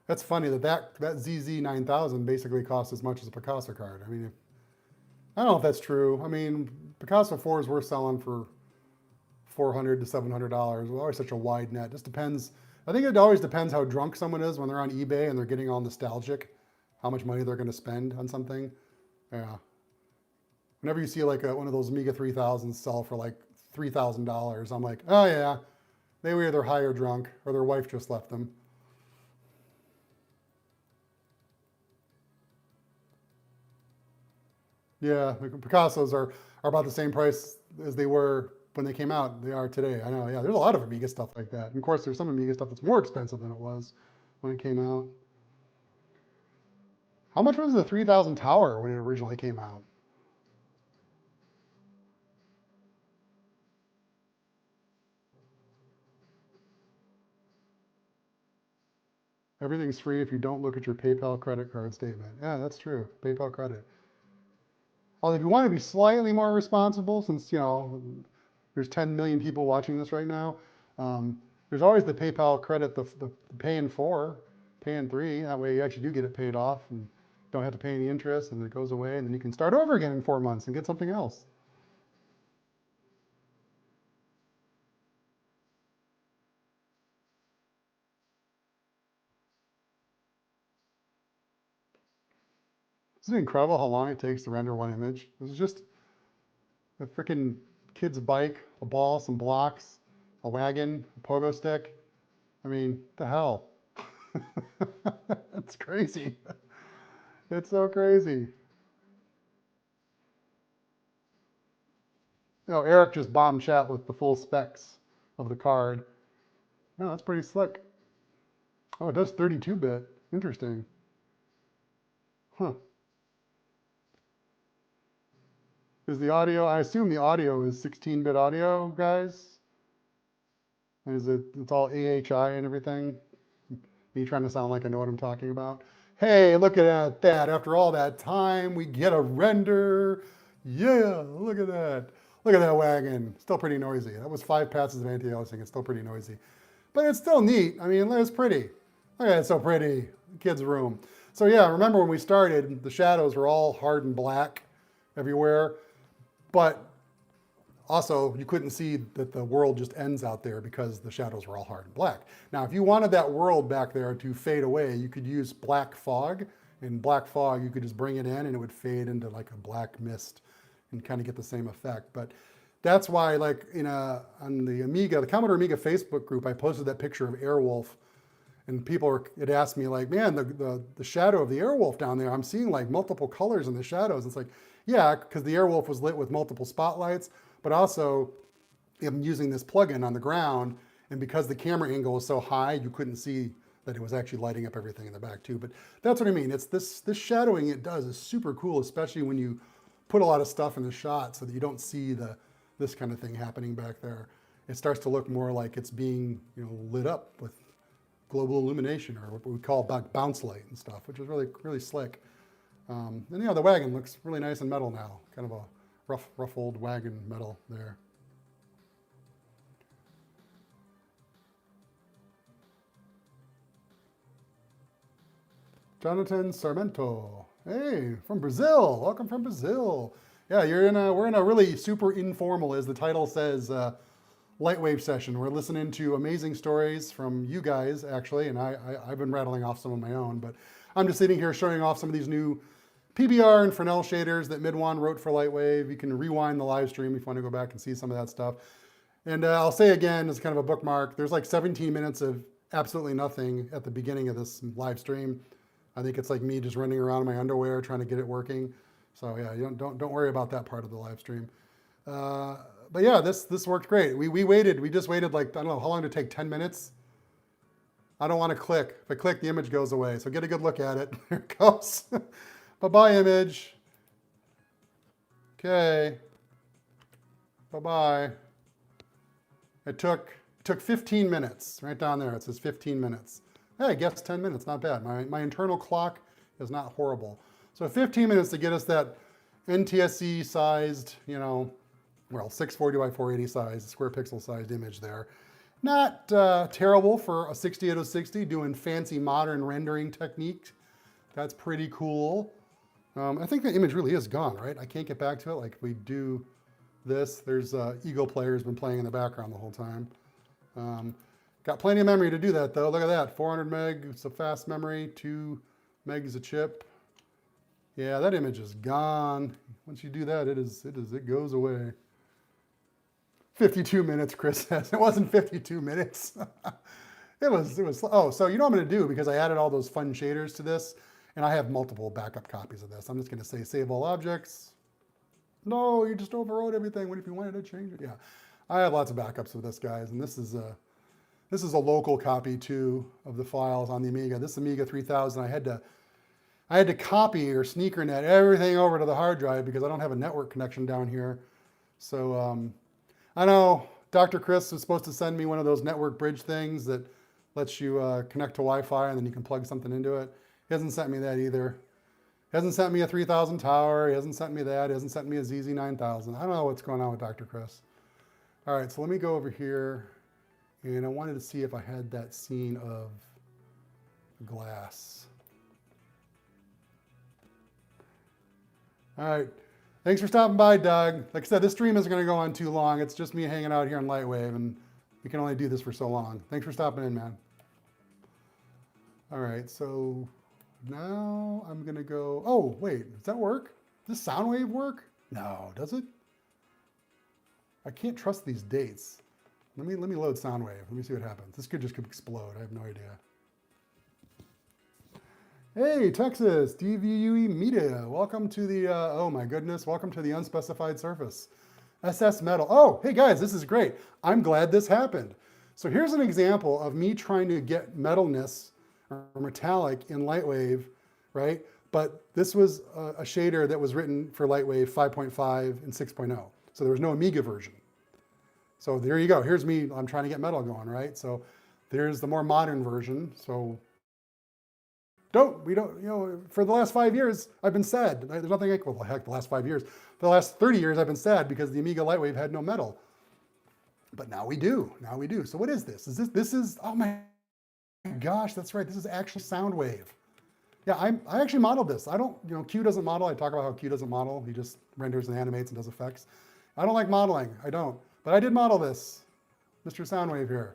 S1: That's funny that ZZ9000 basically costs as much as a Picasso card. I mean, I don't know if that's true. I mean, Picasso 4s we're selling for $400 to $700. It's always such a wide net. It just depends. I think it always depends how drunk someone is when they're on eBay and they're getting all nostalgic, how much money they're going to spend on something. Yeah. Whenever you see like one of those Amiga 3000s sell for like $3,000, I'm like, oh yeah, they were either high or drunk or their wife just left them. Yeah, the Picassos are about the same price as they were when they came out, they are today. I know, yeah, there's a lot of Amiga stuff like that. And of course, there's some Amiga stuff that's more expensive than it was when it came out. How much was the 3000 Tower when it originally came out? Everything's free if you don't look at your PayPal credit card statement. Yeah, that's true. PayPal credit. Although if you want to be slightly more responsible, since, there's 10 million people watching this right now, there's always the PayPal credit, the pay in 4, pay in 3. That way you actually do get it paid off and don't have to pay any interest, and it goes away, and then you can start over again in 4 months and get something else. Isn't it incredible how long it takes to render one image? This is just a freaking kid's bike, a ball, some blocks, a wagon, a pogo stick. I mean, what the hell? That's crazy. It's so crazy. Eric just bombed chat with the full specs of the card. Oh, that's pretty slick. Oh, it does 32-bit. Interesting. Huh. Is the audio, I assume the audio is 16-bit audio, guys? Is it, it's all AHI and everything? Me trying to sound like I know what I'm talking about. Hey, look at that. After all that time, we get a render. Yeah, look at that. Look at that wagon. Still pretty noisy. That was 5 passes of anti-aliasing. It's still pretty noisy. But it's still neat. I mean, it's pretty. Look at it, it's so pretty. Kid's room. So yeah, remember when we started, the shadows were all hard and black everywhere. But also, you couldn't see that the world just ends out there because the shadows were all hard and black. Now, if you wanted that world back there to fade away, you could use black fog. In black fog, you could just bring it in and it would fade into like a black mist and kind of get the same effect. But that's why, like on the Amiga, the Commodore Amiga Facebook group, I posted that picture of Airwolf, and people had asked me like, man, the shadow of the Airwolf down there, I'm seeing like multiple colors in the shadows. It's like, yeah, because the Airwolf was lit with multiple spotlights, but also I'm using this plugin on the ground, and because the camera angle was so high, you couldn't see that it was actually lighting up everything in the back too. But that's what I mean. It's this shadowing it does is super cool, especially when you put a lot of stuff in the shot so that you don't see this kind of thing happening back there. It starts to look more like it's being lit up with global illumination, or what we call bounce light and stuff, which is really, really slick. And the wagon looks really nice and metal now, kind of a rough old wagon metal there. Jonathan Sarmento. Hey, from Brazil. Welcome from Brazil. Yeah, we're in a really super informal, as the title says, Lightwave session. We're listening to amazing stories from you guys, actually, and I've been rattling off some of my own, but I'm just sitting here showing off some of these new PBR and Fresnel shaders that Midwan wrote for Lightwave. You can rewind the live stream if you want to go back and see some of that stuff. And I'll say again, as kind of a bookmark, there's like 17 minutes of absolutely nothing at the beginning of this live stream. I think it's like me just running around in my underwear trying to get it working. So yeah, don't worry about that part of the live stream. But yeah, this worked great. We just waited like, I don't know, how long did it take? 10 minutes? I don't want to click. If I click, the image goes away. So get a good look at it. There it goes. Bye-bye, image. Okay. Bye-bye. It took 15 minutes. Right down there, it says 15 minutes. Hey, I guess 10 minutes, not bad. My internal clock is not horrible. So 15 minutes to get us that NTSC sized, 640 by 480 size, square pixel sized image there. Not terrible for a 68060 doing fancy modern rendering technique. That's pretty cool. I think the image really is gone, right? I can't get back to it. Like if we do this, there's Eagle Player has been playing in the background the whole time. Got plenty of memory to do that though. Look at that, 400 meg, it's a fast memory, 2 megs a chip. Yeah, that image is gone. Once you do that, it goes away. 52 minutes, Chris says. It wasn't 52 minutes. it was, oh, so you know what I'm gonna do, because I added all those fun shaders to this, and I have multiple backup copies of this. I'm just gonna say save all objects. No, you just overrode everything. What if you wanted to change it? Yeah. I have lots of backups of this, guys, and this is a local copy too of the files on the Amiga. This Amiga 3000, I had to copy or sneakernet everything over to the hard drive because I don't have a network connection down here. So I know Dr. Chris was supposed to send me one of those network bridge things that lets you connect to Wi-Fi and then you can plug something into it. He hasn't sent me that either. He hasn't sent me a 3000 tower. He hasn't sent me that. He hasn't sent me a ZZ9000. I don't know what's going on with Dr. Chris. All right, so let me go over here. And I wanted to see if I had that scene of glass. All right. Thanks for stopping by, Doug. Like I said, this stream isn't going to go on too long. It's just me hanging out here in Lightwave, and we can only do this for so long. Thanks for stopping in, man. All right, so now I'm going to go. Oh, wait. Does that work? Does Soundwave work? No, does it? I can't trust these dates. Let me load Soundwave. Let me see what happens. This could explode. I have no idea. Hey, Texas, DVUE Media. Welcome to the, oh my goodness, welcome to the unspecified surface. SS Metal. Oh, hey guys, this is great. I'm glad this happened. So here's an example of me trying to get metalness or metallic in Lightwave, right? But this was a shader that was written for Lightwave 5.5 and 6.0. So there was no Amiga version. So there you go. Here's me. I'm trying to get metal going, right? So there's the more modern version. So we don't, you know, for the last 5 years, I've been sad. There's nothing like, well, heck, the last 5 years. For the last 30 years, I've been sad because the Amiga Lightwave had no metal. But now we do. Now we do. So what is this? This is, oh my gosh, that's right. This is actually Soundwave. Yeah, I actually modeled this. I don't, you know, Q doesn't model. I talk about how Q doesn't model. He just renders and animates and does effects. I don't like modeling. I don't. But I did model this, Mr. Soundwave here.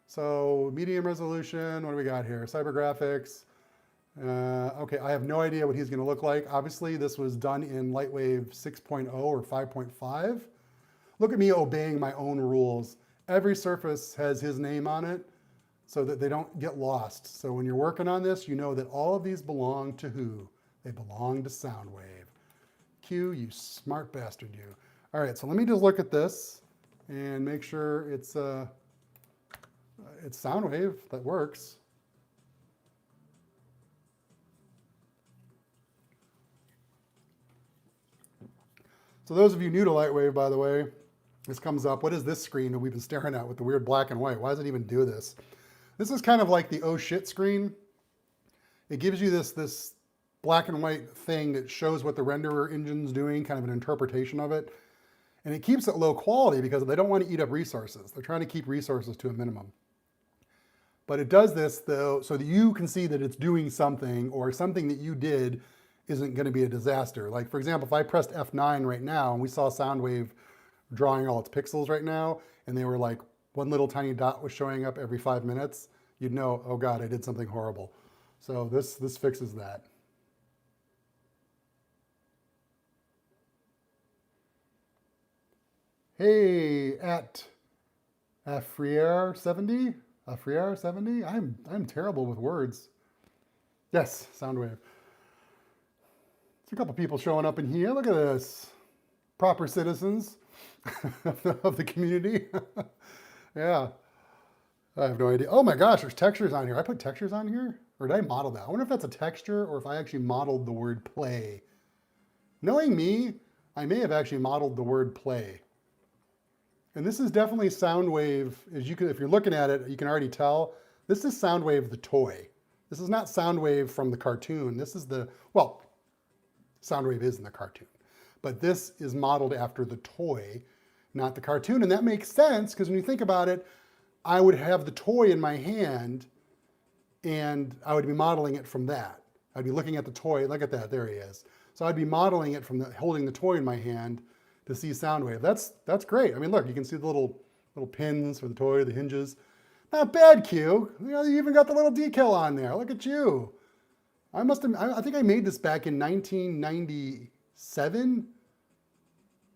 S1: So medium resolution, what do we got here? Cybergraphics. Okay, I have no idea what he's going to look like. Obviously, this was done in Lightwave 6.0 or 5.5. Look at me obeying my own rules. Every surface has his name on it so that they don't get lost. So when you're working on this, you know that all of these belong to who? They belong to Soundwave. Q, you smart bastard, you. All right, so let me just look at this and make sure it's Soundwave that works. So those of you new to Lightwave, by the way, this comes up. What is this screen that we've been staring at with the weird black and white? Why does it even do this? This is kind of like the oh shit screen. It gives you this black and white thing that shows what the renderer engine's doing, kind of an interpretation of it. And it keeps it low quality because they don't want to eat up resources. They're trying to keep resources to a minimum. But it does this though, so that you can see that it's doing something or something that you did isn't going to be a disaster. Like for example, if I pressed F9 right now and we saw Soundwave drawing all its pixels right now, and they were like one little tiny dot was showing up every 5 minutes, you'd know, oh God, I did something horrible. So this fixes that. Hey, at Afriere70, Afriere70. I'm terrible with words. Yes, Soundwave. A couple people showing up in here. Look at this. Proper citizens of the community. Yeah. I have no idea. Oh my gosh, there's textures on here. I put textures on here? Or did I model that? I wonder if that's a texture or if I actually modeled the word play. Knowing me, I may have actually modeled the word play. And this is definitely Soundwave. As you can, if you're looking at it, you can already tell. This is Soundwave the toy. This is not Soundwave from the cartoon. This is the, well, Soundwave is in the cartoon. But this is modeled after the toy, not the cartoon. And that makes sense because when you think about it, I would have the toy in my hand and I would be modeling it from that. I'd be looking at the toy. Look at that. There he is. So I'd be modeling it from holding the toy in my hand to see Soundwave. That's great. I mean, look, you can see the little pins for the toy, the hinges. Not bad, Q. You know, you even got the little decal on there. Look at you. I think I made this back in 1997,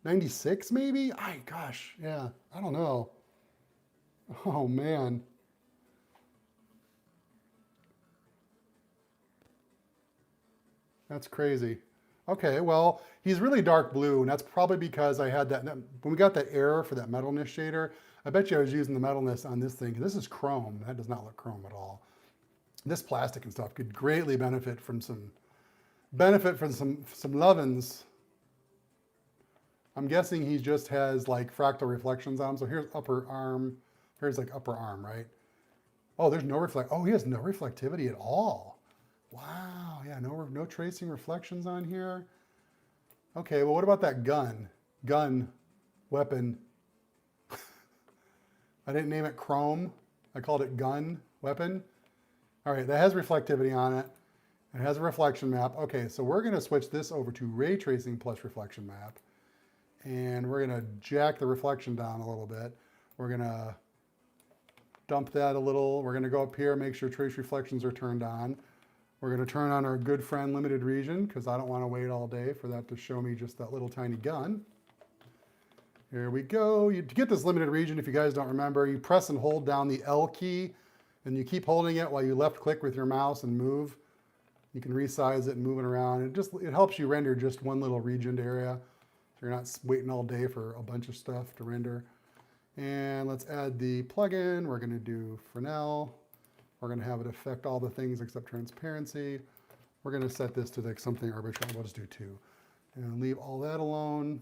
S1: 96 maybe? Gosh, yeah, I don't know. Oh man. That's crazy. Okay, well, he's really dark blue, and that's probably because I had that, when we got that error for that metalness shader, I bet you I was using the metalness on this thing. This is chrome. That does not look chrome at all. This plastic and stuff could greatly benefit from some lovin's. I'm guessing he just has like fractal reflections on him. So here's upper arm. Here's like upper arm, right? Oh, there's no reflect. Oh, he has no reflectivity at all. Wow, yeah, no tracing reflections on here. Okay, well, what about that gun? Gun, weapon. I didn't name it chrome. I called it gun, weapon. All right, that has reflectivity on it. It has a reflection map. Okay, so we're gonna switch this over to ray tracing plus reflection map. And we're gonna jack the reflection down a little bit. We're gonna dump that a little. We're gonna go up here, make sure trace reflections are turned on. We're gonna turn on our good friend limited region because I don't wanna wait all day for that to show me just that little tiny gun. Here we go. To get this limited region, if you guys don't remember, you press and hold down the L key and you keep holding it while you left click with your mouse and move. You can resize it and move it around. It helps you render just one little regioned area. So you're not waiting all day for a bunch of stuff to render. And let's add the plugin. We're gonna do Fresnel. We're gonna have it affect all the things except transparency. We're gonna set this to like something arbitrary. We'll just do 2. And leave all that alone.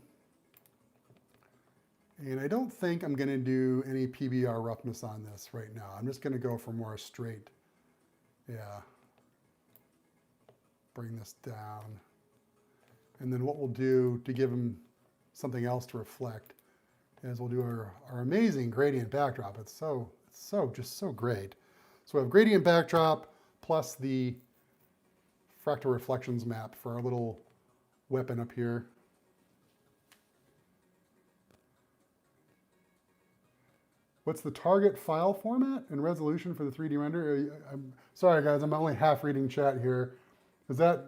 S1: And I don't think I'm gonna do any PBR roughness on this right now. I'm just gonna go for more straight. Yeah. Bring this down. And then what we'll do to give him something else to reflect is we'll do our amazing gradient backdrop. It's just so great. So we have gradient backdrop plus the fractal reflections map for our little weapon up here. What's the target file format and resolution for the 3D render? I'm sorry guys, I'm only half reading chat here. Is that,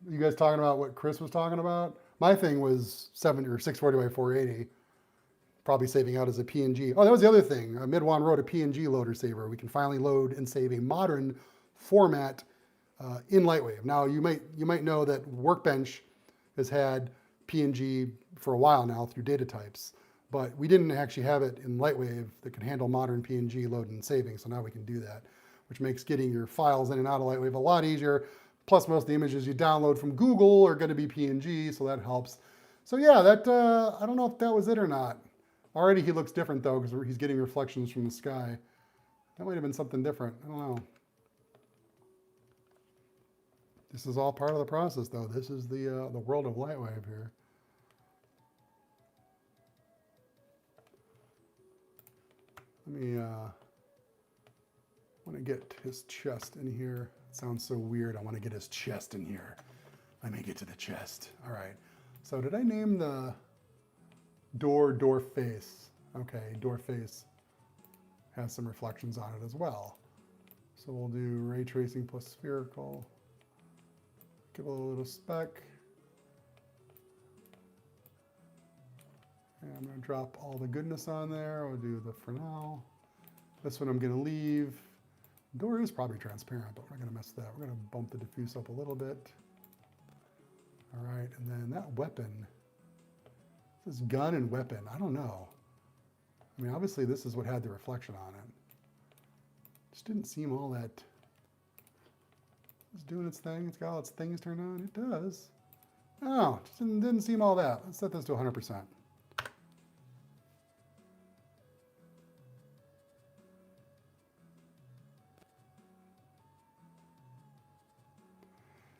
S1: you guys talking about what Chris was talking about? My thing was 640 by 480, probably saving out as a PNG. Oh, that was the other thing. Midwan wrote a PNG loader saver. We can finally load and save a modern format in Lightwave. Now, you might know that Workbench has had PNG for a while now through data types, but we didn't actually have it in Lightwave that could handle modern PNG load and saving, so now we can do that, which makes getting your files in and out of Lightwave a lot easier. Plus, most of the images you download from Google are going to be PNG, so that helps. So yeah, I don't know if that was it or not. Already he looks different though, because he's getting reflections from the sky. That might have been something different. I don't know. This is all part of the process though. This is the world of Lightwave here. Let me, want to get his chest in here. It sounds so weird. I want to get his chest in here. Let me get to the chest. All right. So did I name the door face? Okay, door face has some reflections on it as well. So we'll do ray tracing plus spherical. Give it a little speck. And I'm going to drop all the goodness on there. We'll do the Fresnel. This one I'm going to leave. Door is probably transparent, but we're not going to mess with that. We're going to bump the diffuse up a little bit. All right, and then that weapon. This is gun and weapon. I don't know. I mean, obviously this is what had the reflection on it. Just didn't seem all that. It's doing its thing. It's got all its things turned on. It does. Oh, just didn't seem all that. Let's set this to 100%.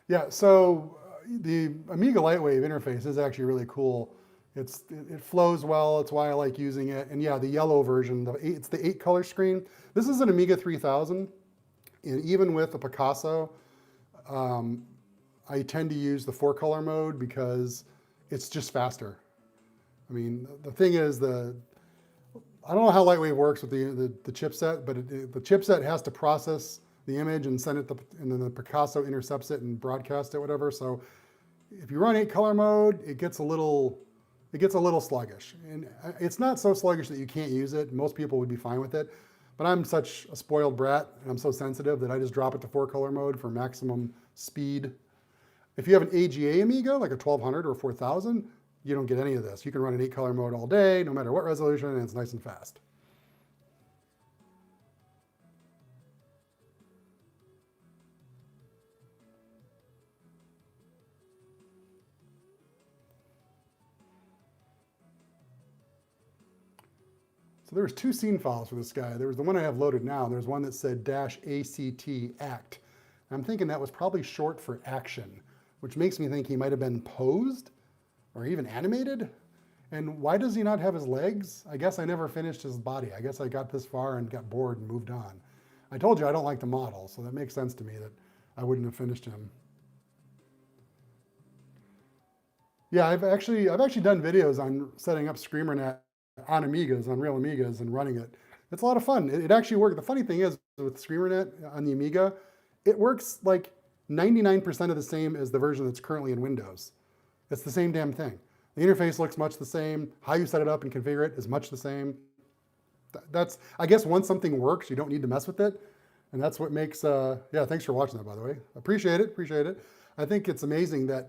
S1: Yeah, so the Amiga Lightwave interface is actually really cool. It flows well. It's why I like using it. And yeah, the yellow version, it's the 8-color screen. This is an Amiga 3000, and even with the Picasso, I tend to use the 4-color mode because it's just faster. I mean, the thing is, I don't know how Lightwave works with the chipset, but the chipset has to process the image and send it, and then the Picasso intercepts it and broadcasts it, whatever. So if you run 8-color mode, it gets a little sluggish. And it's not so sluggish that you can't use it. Most people would be fine with it. But I'm such a spoiled brat, and I'm so sensitive that I just drop it to 4-color mode for maximum speed. If you have an AGA Amiga, like a 1200 or 4000, you don't get any of this. You can run an 8-color mode all day, no matter what resolution, and it's nice and fast. So there was 2 scene files for this guy. There was the one I have loaded now, and there's one that said -ACT act. And I'm thinking that was probably short for action, which makes me think he might have been posed or even animated. And why does he not have his legs? I guess I never finished his body. I guess I got this far and got bored and moved on. I told you I don't like the model, so that makes sense to me that I wouldn't have finished him. Yeah, I've actually done videos on setting up ScreamerNet on Amigas, on real Amigas, and running it. It's a lot of fun. It actually worked. The funny thing is, with ScreamerNet on the Amiga, it works like 99% of the same as the version that's currently in Windows. It's the same damn thing. The interface looks much the same. How you set it up and configure it is much the same. That's, I guess, once something works, you don't need to mess with it. And that's what makes, yeah, thanks for watching that, by the way. Appreciate it, appreciate it. I think it's amazing that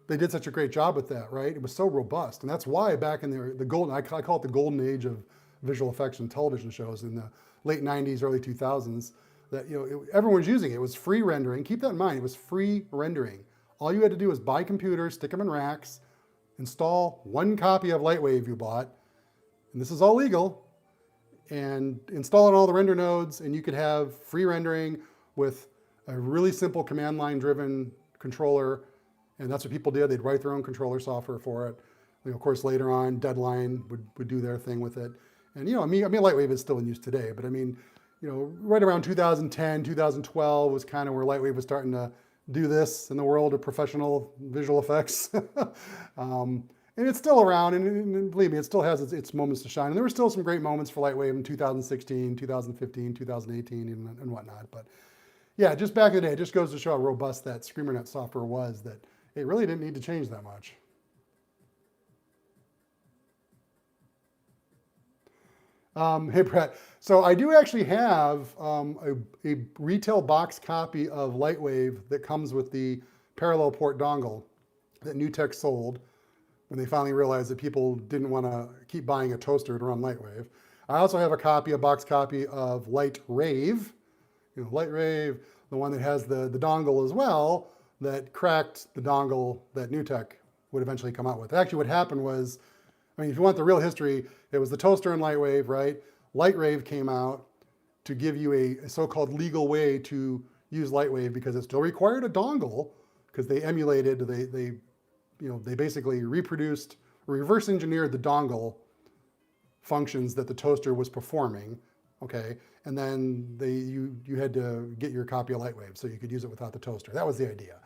S1: they did such a great job with that, right? It was so robust. And that's why back in the golden, I call it the golden age of visual effects and television shows in the late 90s, early 2000s, that everyone was using it. It was free rendering. Keep that in mind. It was free rendering. All you had to do was buy computers, stick them in racks, install one copy of Lightwave you bought, and this is all legal, and install it on all the render nodes, and you could have free rendering with a really simple command line driven controller. And that's what people did. They'd write their own controller software for it. Of course, later on, Deadline would do their thing with it. And I mean, Lightwave is still in use today, but I mean, right around 2010, 2012 was kind of where Lightwave was starting to do this in the world of professional visual effects. And it's still around, and believe me, it still has its moments to shine. And there were still some great moments for Lightwave in 2016, 2015, 2018, and whatnot. But yeah, just back in the day, it just goes to show how robust that ScreamerNet software was, that it really didn't need to change that much. Hey, Brett. So I do actually have a retail box copy of Lightwave that comes with the parallel port dongle that NewTek sold when they finally realized that people didn't want to keep buying a toaster to run Lightwave. I also have a box copy of Lightrave, Lightrave, the one that has the dongle as well, that cracked the dongle that NewTek would eventually come out with. Actually, what happened was, I mean, if you want the real history, it was the toaster and Lightwave, right? Lightrave came out to give you a so-called legal way to use Lightwave because it still required a dongle, because they emulated, they basically reproduced, reverse engineered the dongle functions that the toaster was performing, okay? And then you had to get your copy of Lightwave so you could use it without the toaster. That was the idea.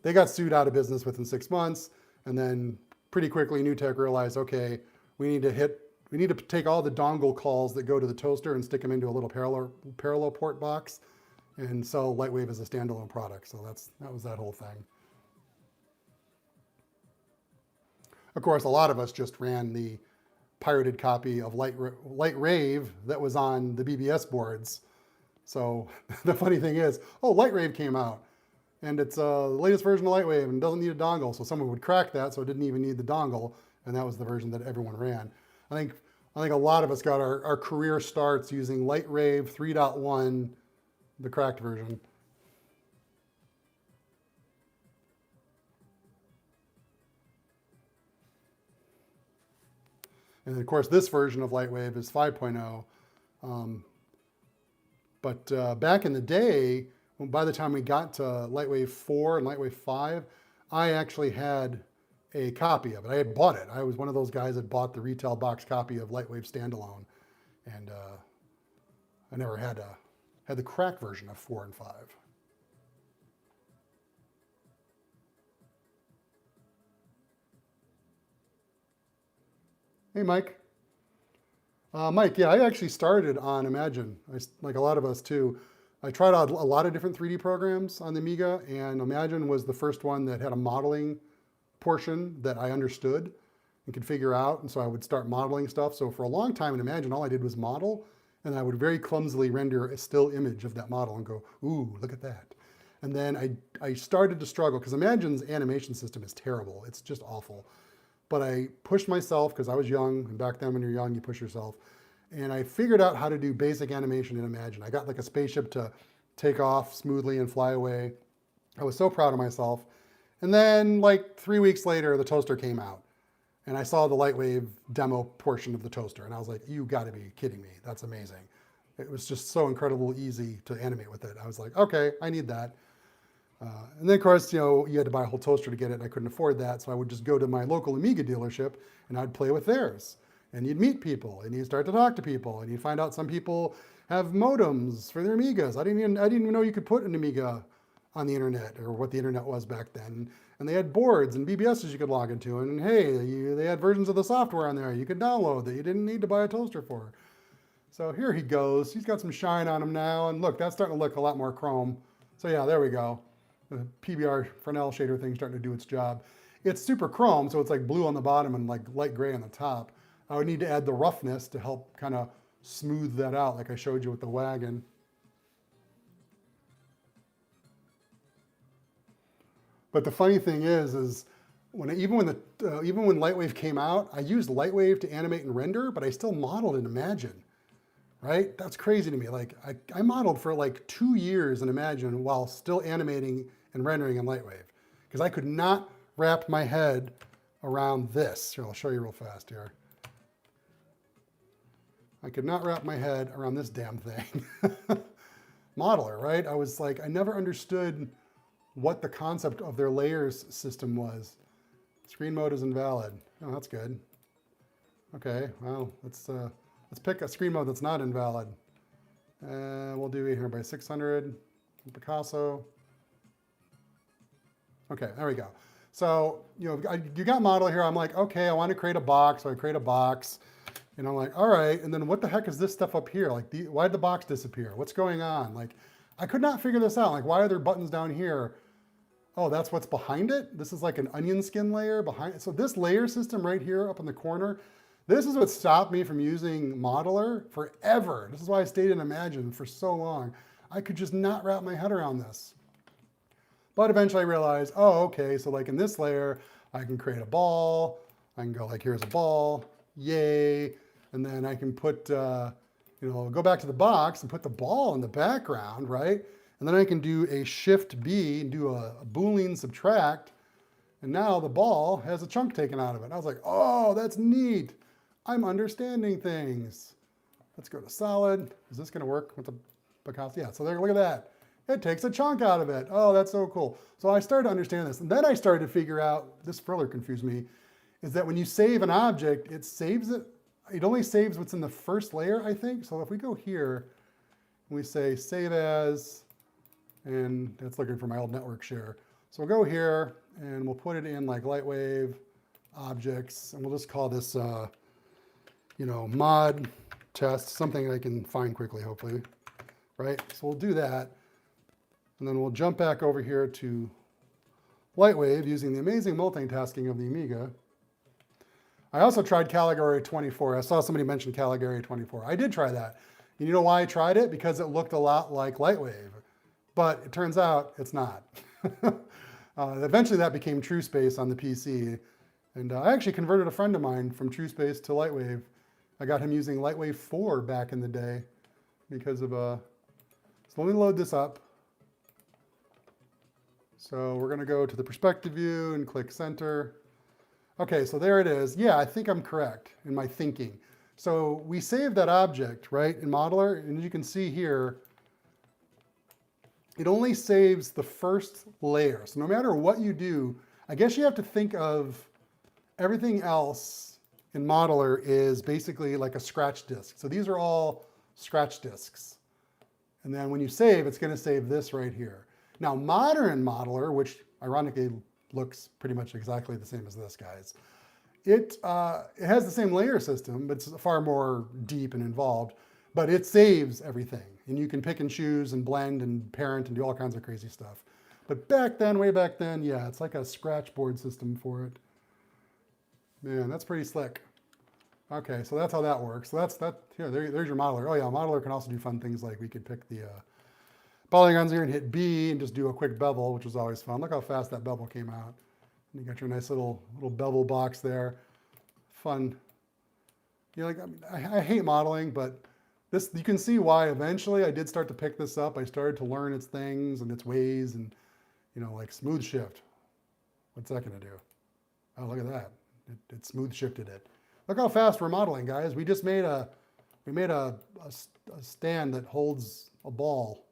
S1: They got sued out of business within 6 months, and then pretty quickly NewTek realized, okay, we need to take all the dongle calls that go to the toaster and stick them into a little parallel port box and sell Lightwave as a standalone product. So that was that whole thing. Of course, a lot of us just ran the pirated copy of Lightrave that was on the BBS boards. So the funny thing is, Lightrave came out, and it's the latest version of Lightwave and doesn't need a dongle. So someone would crack that, so it didn't even need the dongle, and that was the version that everyone ran. I think a lot of us got our career starts using Lightrave 3.1, the cracked version. And of course, this version of Lightwave is 5.0. But back in the day, by the time we got to Lightwave 4 and Lightwave 5, I actually had a copy of it. I had bought it. I was one of those guys that bought the retail box copy of Lightwave standalone. And I never had the crack version of 4 and 5. Hey, Mike. Mike, yeah, I actually started on Imagine, like a lot of us too. I tried out a lot of different 3D programs on the Amiga, and Imagine was the first one that had a modeling portion that I understood and could figure out, and so I would start modeling stuff. So for a long time in Imagine, all I did was model, and I would very clumsily render a still image of that model and go, ooh, look at that. And then I started to struggle because Imagine's animation system is terrible. It's just awful. But I pushed myself because I was young, and back then when you're young, you push yourself. And I figured out how to do basic animation in Imagine. I got like a spaceship to take off smoothly and fly away. I was so proud of myself. And then like 3 weeks later, the toaster came out. And I saw the Lightwave demo portion of the toaster. And I was like, you gotta be kidding me. That's amazing. It was just so incredibly easy to animate with it. I was like, okay, I need that. And then of course, you had to buy a whole toaster to get it, and I couldn't afford that. So I would just go to my local Amiga dealership and I'd play with theirs. And you'd meet people and you'd start to talk to people and you'd find out some people have modems for their Amigas. I didn't even know you could put an Amiga on the internet, or what the internet was back then. And they had boards and BBSs you could log into, and hey, they had versions of the software on there you could download that you didn't need to buy a toaster for. So here he goes. He's got some shine on him now, and look, that's starting to look a lot more chrome. So yeah, there we go. The PBR Fresnel shader thing's starting to do its job. It's super chrome, so it's like blue on the bottom and like light gray on the top. I would need to add the roughness to help kind of smooth that out, like I showed you with the wagon. But the funny thing is even when Lightwave came out, I used Lightwave to animate and render, but I still modeled in Imagine, right? That's crazy to me. Like I modeled for like 2 years in Imagine while still animating and rendering in Lightwave, because I could not wrap my head around this. Here, I'll show you real fast here. I could not wrap my head around this damn thing. Modeler, right? I was like, I never understood what the concept of their layers system was. Screen mode is invalid. Oh, that's good. Okay, well, let's pick a screen mode that's not invalid. We'll do 800 by 600, Picasso. Okay, there we go. So, you got model here. I'm like, okay, I want to create a box. So I create a box. And I'm like, all right, and then what the heck is this stuff up here? Like, why did the box disappear? What's going on? Like, I could not figure this out. Like, why are there buttons down here? Oh, that's what's behind it? This is like an onion skin layer behind it. So this layer system right here up in the corner, this is what stopped me from using Modeler forever. This is why I stayed in Imagine for so long. I could just not wrap my head around this. But eventually I realized, oh, okay, so like in this layer, I can create a ball. I can go like, here's a ball, yay. And then I can put, go back to the box and put the ball in the background, right? And then I can do a Shift B and do a Boolean subtract. And now the ball has a chunk taken out of it. I was like, oh, that's neat. I'm understanding things. Let's go to solid. Is this gonna work with the Picasso? Yeah, so there, look at that. It takes a chunk out of it. Oh, that's so cool. So I started to understand this. And then I started to figure out, this further confused me, is that when you save an object, it saves it. It only saves what's in the first layer, I think. So if we go here, and we say save as, and it's looking for my old network share. So we'll go here, and we'll put it in like Lightwave objects, and we'll just call this, mod test, something I can find quickly, hopefully, right? So we'll do that, and then we'll jump back over here to Lightwave using the amazing multitasking of the Amiga. I also tried Caligari 24. I saw somebody mention Caligari 24. I did try that. And you know why I tried it? Because it looked a lot like Lightwave. But it turns out it's not. Eventually that became TrueSpace on the PC. And I actually converted a friend of mine from TrueSpace to Lightwave. I got him using Lightwave 4 back in the day because of so let me load this up. So we're gonna go to the perspective view and click center. Okay, so there it is. Yeah, I think I'm correct in my thinking. So we saved that object, right, in Modeler, and as you can see here, it only saves the first layer. So no matter what you do, I guess you have to think of everything else in Modeler is basically like a scratch disk. So these are all scratch disks. And then when you save, it's gonna save this right here. Now modern Modeler, which ironically looks pretty much exactly the same as this, guys. It has the same layer system, but it's far more deep and involved, but it saves everything. And you can pick and choose and blend and parent and do all kinds of crazy stuff. But back then, way back then, yeah, it's like a scratch board system for it. Man, that's pretty slick. Okay, so that's how that works. So that's that. Here, there's your modeler. Oh yeah, modeler can also do fun things like we could pick the polygons here and hit B and just do a quick bevel, which was always fun. Look how fast that bevel came out. And you got your nice little bevel box there. Fun. You know, like I hate modeling, but this, you can see why eventually I did start to pick this up. I started to learn its things and its ways, and you know, like smooth shift. What's that gonna do? Oh, look at that. It smooth shifted it. Look how fast we're modeling, guys. We just made a stand that holds a ball.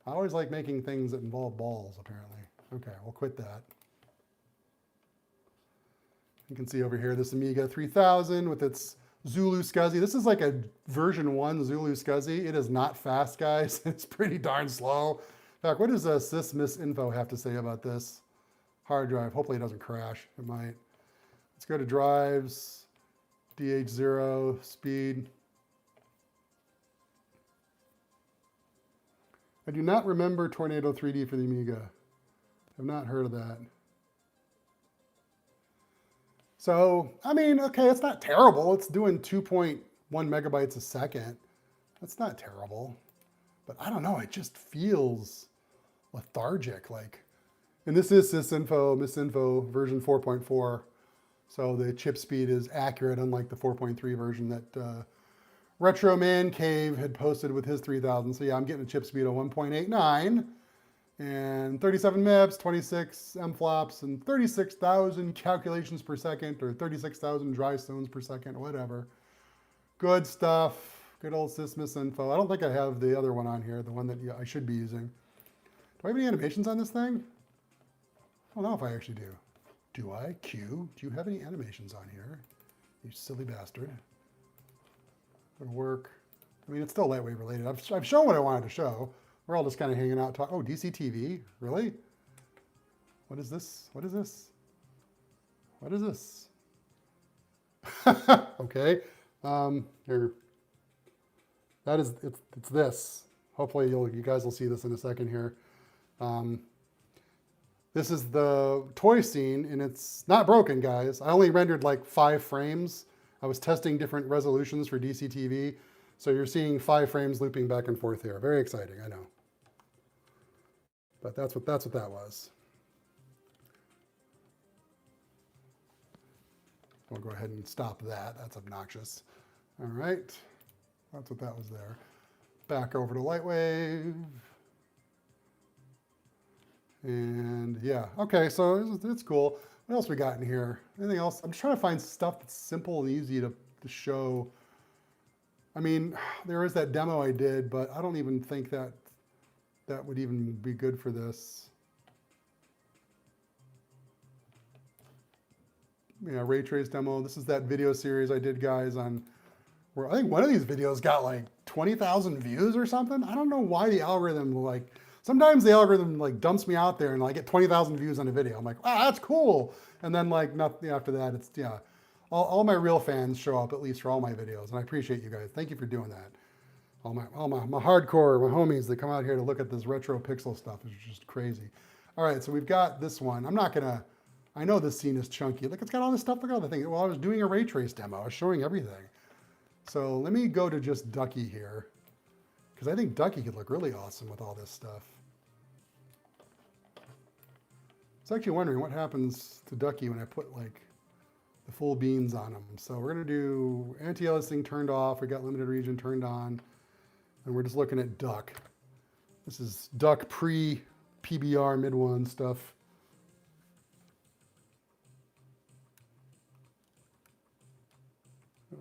S1: I always like making things that involve balls, apparently. Okay, we'll quit that. You can see over here this Amiga 3000 with its Zulu SCSI. This is like a version 1 Zulu SCSI. It is not fast, guys. It's pretty darn slow. In fact, what does sysmisinfo have to say about this hard drive? Hopefully it doesn't crash. It might. Let's go to drives, DH0, speed. I do not remember Tornado 3D for the Amiga. I've not heard of that. So, I mean, okay, it's not terrible. It's doing 2.1 megabytes a second. That's not terrible. But I don't know, it just feels lethargic. Like, and this is misinfo version 4.4. So the chip speed is accurate, unlike the 4.3 version that Retro Man Cave had posted with his 3000. So yeah, I'm getting a chip speed of 1.89 and 37 MIPS, 26 MFLOPS, and 36,000 calculations per second, or 36,000 dry stones per second, whatever. Good stuff. Good old sysmisinfo. I don't think I have the other one on here, the one that I should be using. Do I have any animations on this thing? I don't know if I actually do. Do I? Q, do you have any animations on here? You silly bastard. Gonna work. I mean, it's still lightweight related. I've shown what I wanted to show. We're all just kind of hanging out, talking. Oh, DC TV? Really? What is this? What is this? What is this? Okay. Here. That is, it's this. Hopefully you guys will see this in a second here. This is the toy scene, and it's not broken, guys. I only rendered like 5 frames. I was testing different resolutions for DC TV. So you're seeing 5 frames looping back and forth here. Very exciting, I know. But that's what that was. We'll go ahead and stop that. That's obnoxious. All right, that's what that was there. Back over to Lightwave. And yeah, okay, so it's cool. What else we got in here? Anything else? I'm just trying to find stuff that's simple and easy to show. I mean, there is that demo I did, but I don't even think that would even be good for this. Yeah, ray trace demo. This is that video series I did, guys, on where I think one of these videos got like 20,000 views or something. I don't know why the algorithm, like, sometimes the algorithm like dumps me out there and I get 20,000 views on a video. I'm like, wow, that's cool. And then like nothing after that, it's, yeah. All my real fans show up, at least for all my videos, and I appreciate you guys. Thank you for doing that. All my hardcore, my homies that come out here to look at this retro pixel stuff is just crazy. All right, so we've got this one. I'm not gonna, I know this scene is chunky. Look, it's got all this stuff, look at all the things. Well, I was doing a ray trace demo. I was showing everything. So let me go to just Ducky here, because I think Ducky could look really awesome with all this stuff. I was actually wondering what happens to Ducky when I put like the full beans on them. So we're gonna do anti-aliasing turned off. We got limited region turned on. And we're just looking at Duck. This is Duck pre-PBR mid-1 stuff.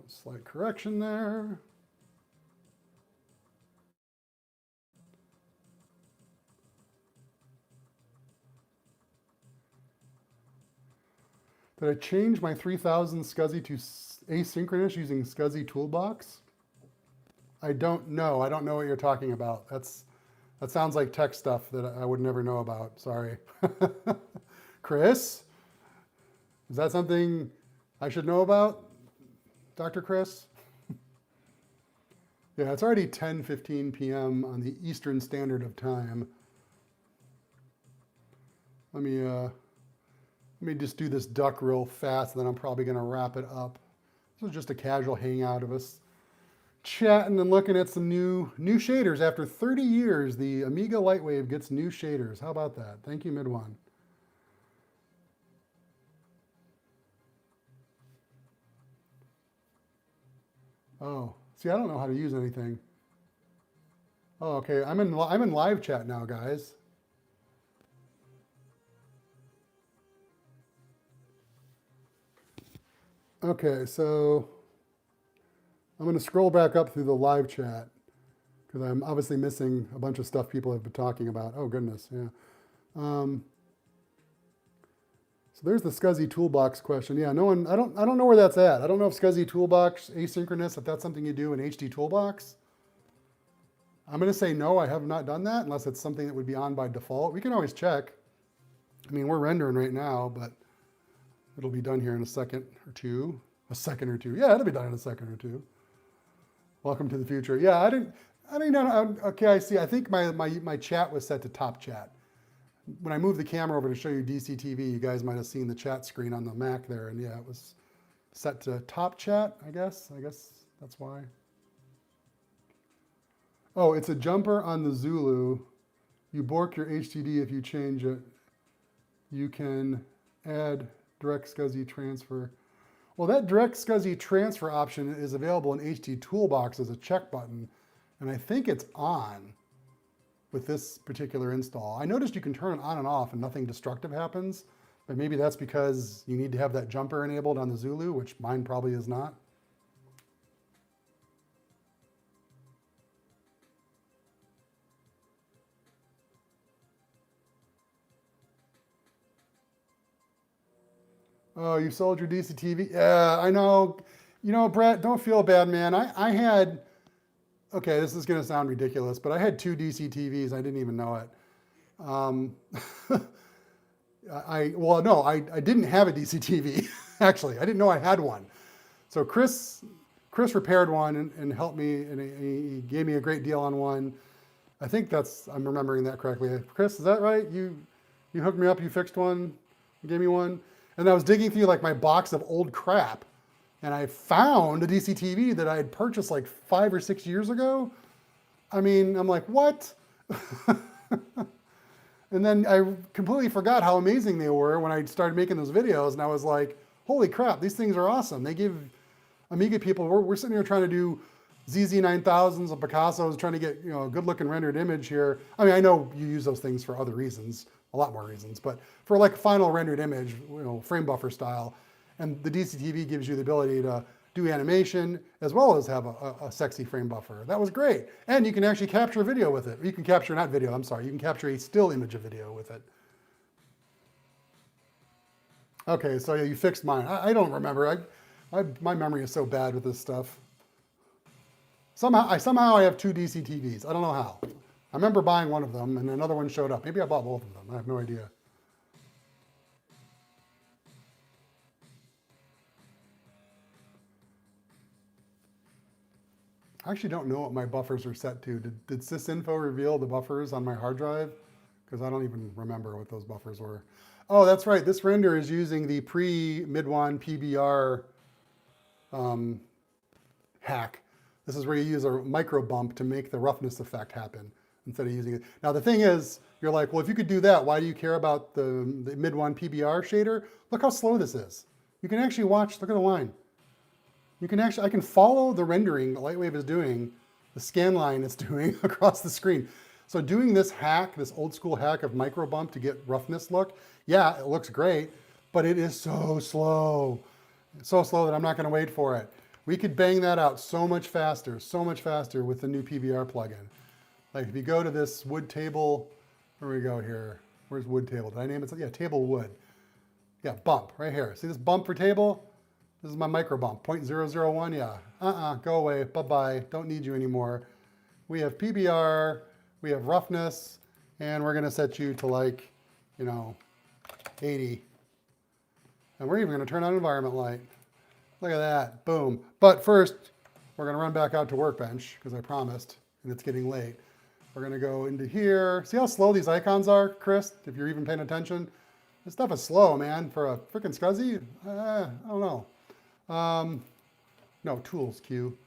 S1: Slight correction there. Did I change my 3000 SCSI to asynchronous using SCSI Toolbox? I don't know. I don't know what you're talking about. That sounds like tech stuff that I would never know about. Sorry. Chris? Is that something I should know about, Dr. Chris? Yeah, it's already 10:15 p.m. on the Eastern Standard of Time. Let me just do this Duck real fast, and then I'm probably going to wrap it up. This was just a casual hangout of us chatting and looking at some new shaders. After 30 years, the Amiga Lightwave gets new shaders. How about that? Thank you, Mid1. Oh, see, I don't know how to use anything. Oh, okay. I'm in live chat now, guys. Okay, so I'm going to scroll back up through the live chat because I'm obviously missing a bunch of stuff people have been talking about. Oh goodness, yeah. So there's the SCSI Toolbox question. Yeah, no one. I don't know where that's at. I don't know if SCSI Toolbox asynchronous, if that's something you do in HD Toolbox. I'm going to say no. I have not done that unless it's something that would be on by default. We can always check. I mean, we're rendering right now, but it'll be done here in a second or two. A second or two. Yeah, it'll be done in a second or two. Welcome to the future. Yeah, I didn't know. Okay, I see. I think my chat was set to top chat. When I moved the camera over to show you DC TV, you guys might have seen the chat screen on the Mac there. And yeah, it was set to top chat, I guess. I guess that's why. Oh, it's a jumper on the Zulu. You bork your HDD if you change it. You can add direct SCSI transfer. Well, that direct SCSI transfer option is available in HD Toolbox as a check button, and I think it's on with this particular install. I noticed you can turn it on and off and nothing destructive happens, but maybe that's because you need to have that jumper enabled on the Zulu, which mine probably is not. Oh, you sold your DC TV? Yeah, I know. You know, Brett, don't feel bad, man. I had, okay, this is going to sound ridiculous, but I had two DC TVs. I didn't even know it. Um, I didn't have a DC TV, actually. I didn't know I had one. So Chris repaired one and helped me, and he gave me a great deal on one. I think I'm remembering that correctly. Chris, is that right? You hooked me up, you fixed one, you gave me one? And I was digging through like my box of old crap, and I found a DC TV that I had purchased like 5 or 6 years ago. I mean, I'm like, what? And then I completely forgot how amazing they were when I started making those videos, and I was like, holy crap, these things are awesome. They give Amiga people, we're sitting here trying to do ZZ9000s and Picassos, trying to get a good looking rendered image here. I mean, I know you use those things for other reasons, a lot more reasons, but for like final rendered image, frame buffer style, and the DC TV gives you the ability to do animation as well as have a sexy frame buffer. That was great. And you can actually capture video with it. You can capture, not video, I'm sorry, you can capture a still image of video with it. Okay, so yeah, you fixed mine. I don't remember. My memory is so bad with this stuff. Somehow I have two DC TVs. I don't know how. I remember buying one of them and another one showed up. Maybe I bought both of them. I have no idea. I actually don't know what my buffers are set to. Did sysinfo reveal the buffers on my hard drive? Because I don't even remember what those buffers were. Oh, that's right. This render is using the pre-Mid1 PBR hack. This is where you use a micro bump to make the roughness effect happen instead of using it. Now the thing is, you're like, well, if you could do that, why do you care about the Mid1 PBR shader? Look how slow this is. You can actually watch, look at the line. You can actually, I can follow the rendering that Lightwave is doing, the scan line it's doing across the screen. So doing this hack, this old school hack of micro bump to get roughness look, yeah, it looks great, but it is so slow. So slow that I'm not gonna wait for it. We could bang that out so much faster with the new PBR plugin. Like if you go to this wood table, where we go here? Where's wood table? Did I name it? Yeah, table wood. Yeah, bump, right here. See this bump for table? This is my micro bump, 0.001, yeah. Go away, bye-bye, don't need you anymore. We have PBR, we have roughness, and we're gonna set you to like, 80. And we're even gonna turn on environment light. Look at that, boom. But first, we're gonna run back out to Workbench, because I promised, and it's getting late. We're gonna go into here. See how slow these icons are, Chris, if you're even paying attention? This stuff is slow, man, for a freaking SCSI. I don't know. No, tools, Q.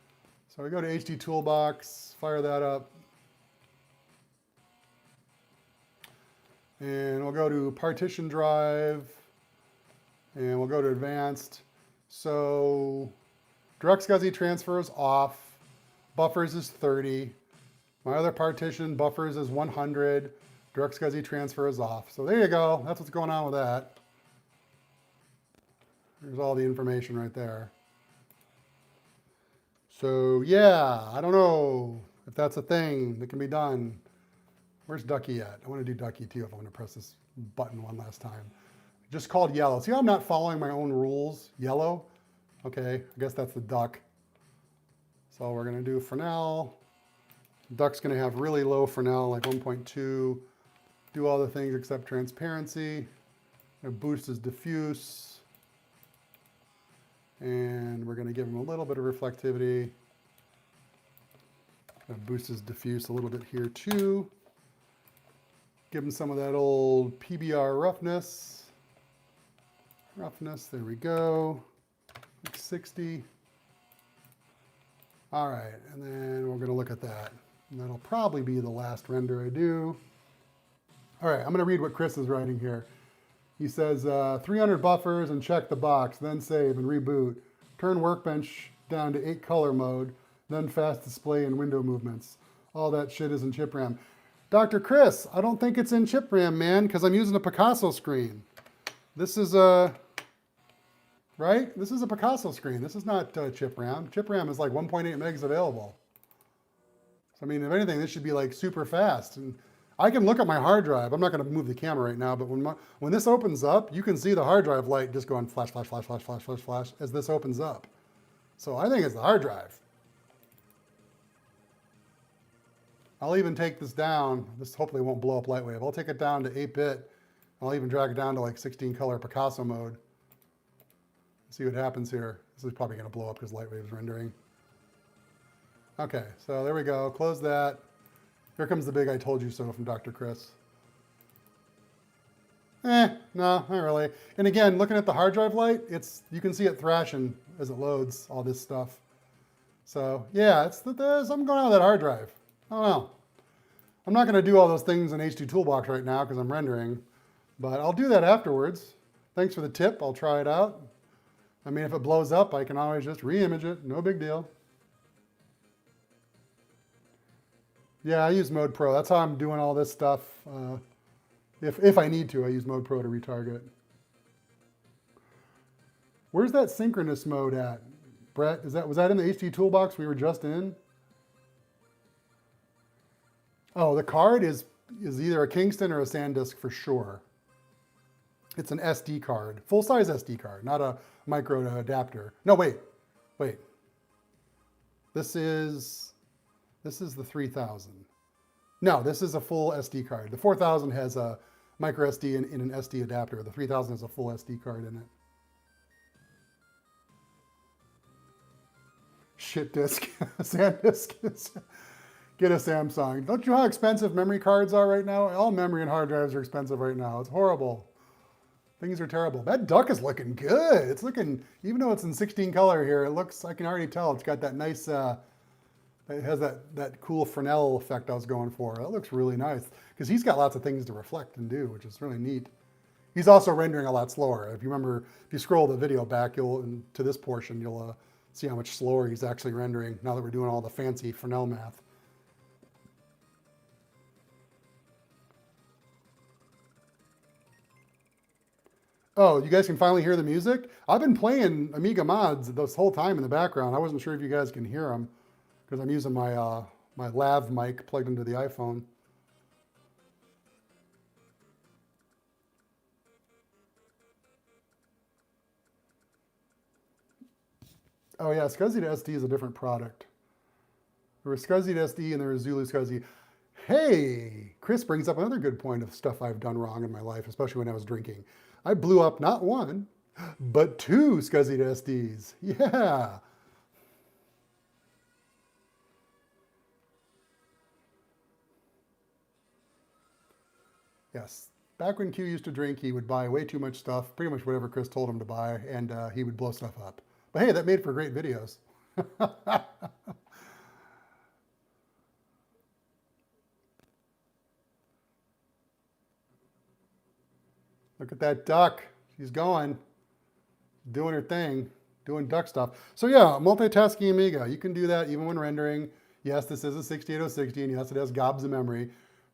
S1: So we go to HD Toolbox, fire that up. And we'll go to partition drive, and we'll go to advanced. So direct SCSI transfer is off, buffers is 30. My other partition, buffers is 100, direct SCSI transfer is off. So there you go, that's what's going on with that. There's all the information right there. So yeah, I don't know if that's a thing that can be done. Where's Ducky at? I want to do Ducky too if I want to press this button one last time. Just called yellow. See how I'm not following my own rules? Yellow? Okay, I guess that's the duck. So we're going to do Fresnel. Duck's going to have really low Fresnel, like 1.2. Do all the things except transparency. Boost is diffuse. And we're going to give him a little bit of reflectivity. Boost is diffuse a little bit here too. Give him some of that old PBR roughness. Roughness, there we go. Like 60. All right, and then we're going to look at that. And that'll probably be the last render I do. All right, I'm going to read what Chris is writing here. He says, 300 buffers and check the box, then save and reboot. Turn Workbench down to 8 color mode, then fast display and window movements. All that shit is in chip RAM. Dr. Chris, I don't think it's in chip RAM, man, because I'm using a Picasso screen. This is a, right? This is a Picasso screen. This is not chip RAM. Chip RAM is like 1.8 megs available. So, I mean, if anything, this should be like super fast. And I can look at my hard drive. I'm not going to move the camera right now, but when this opens up, you can see the hard drive light just going flash, flash, flash, flash, flash, flash, flash as this opens up. So I think it's the hard drive. I'll even take this down. This hopefully won't blow up Lightwave. I'll take it down to 8-bit. I'll even drag it down to like 16 color Picasso mode. See what happens here. This is probably going to blow up because Lightwave is rendering. Okay, so there we go. Close that. Here comes the big I told you so from Dr. Chris. No, not really. And again, looking at the hard drive light, you can see it thrashing as it loads all this stuff. So yeah, there's something going on with that hard drive. I don't know. I'm not going to do all those things in H2 Toolbox right now because I'm rendering, but I'll do that afterwards. Thanks for the tip. I'll try it out. I mean, if it blows up, I can always just re-image it. No big deal. Yeah, I use Mode Pro. That's how I'm doing all this stuff. If I need to, I use Mode Pro to retarget. Where's that synchronous mode at, Brett? Was that in the HD Toolbox we were just in? Oh, the card is either a Kingston or a SanDisk for sure. It's an SD card, full-size SD card, not a micro adapter. No, wait. This is the 3000. No, this is a full SD card. The 4000 has a micro SD in an SD adapter. The 3000 has a full SD card in it. Shit disk, SanDisk. Get a Samsung. Don't you know how expensive memory cards are right now? All memory and hard drives are expensive right now. It's horrible. Things are terrible. That duck is looking good. It's looking, even though it's in 16 color here, it looks, I can already tell it's got that nice, it has that cool Fresnel effect I was going for. That looks really nice because he's got lots of things to reflect and do, which is really neat. He's also rendering a lot slower. If you remember, if you scroll the video back, to this portion, you'll see how much slower he's actually rendering now that we're doing all the fancy Fresnel math. Oh, you guys can finally hear the music? I've been playing Amiga mods this whole time in the background. I wasn't sure if you guys can hear them because I'm using my my lav mic plugged into the iPhone. Oh yeah, SCSI to SD is a different product. There was SCSI to SD and there was Zulu SCSI. Hey, Chris brings up another good point of stuff I've done wrong in my life, especially when I was drinking. I blew up not one, but 2 SCSI to SDs. Yeah. Yes. Back when Q used to drink, he would buy way too much stuff, pretty much whatever Chris told him to buy, and he would blow stuff up. But hey, that made for great videos. Look at that duck. She's going, doing her thing, doing duck stuff. So yeah, multitasking Amiga. You can do that even when rendering. Yes, this is a 68060, and yes, it has gobs of memory.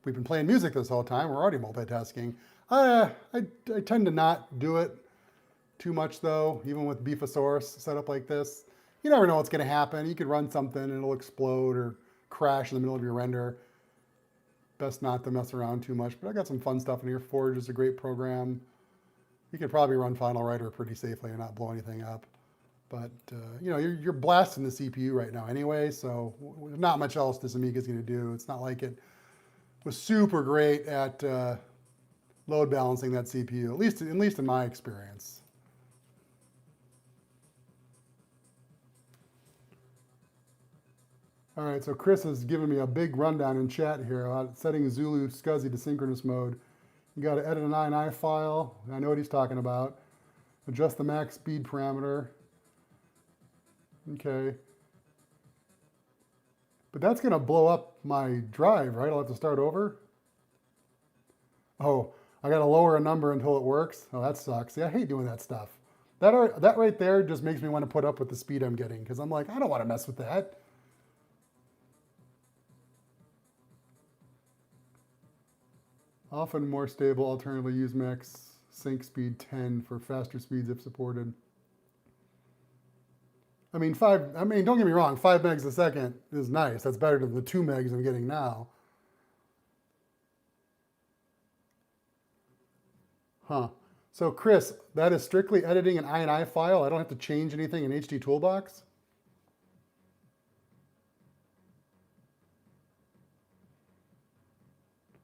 S1: We've been playing music this whole time. We're already multitasking. I tend to not do it too much though, even with Beefosaurus set up like this. You never know what's going to happen. You could run something and it'll explode or crash in the middle of your render. Best not to mess around too much, but I got some fun stuff in here. Forge is a great program. You could probably run Final Writer pretty safely and not blow anything up. But you know, you're blasting the CPU right now anyway, so there's not much else this Amiga is going to do. It's not like it was super great at load balancing that CPU, at least in my experience. All right, so Chris has given me a big rundown in chat here about setting Zulu SCSI to synchronous mode. You got to edit an INI file. I know what he's talking about. Adjust the max speed parameter. Okay. But that's going to blow up my drive, right? I'll have to start over. Oh, I got to lower a number until it works. Oh, that sucks. See, I hate doing that stuff. That right there just makes me want to put up with the speed I'm getting because I'm like, I don't want to mess with that. Often more stable, alternatively use max sync speed 10 for faster speeds if supported. I mean, don't get me wrong, 5 megs a second is nice. That's better than the 2 megs I'm getting now. Huh. So Chris, that is strictly editing an INI file. I don't have to change anything in HD Toolbox?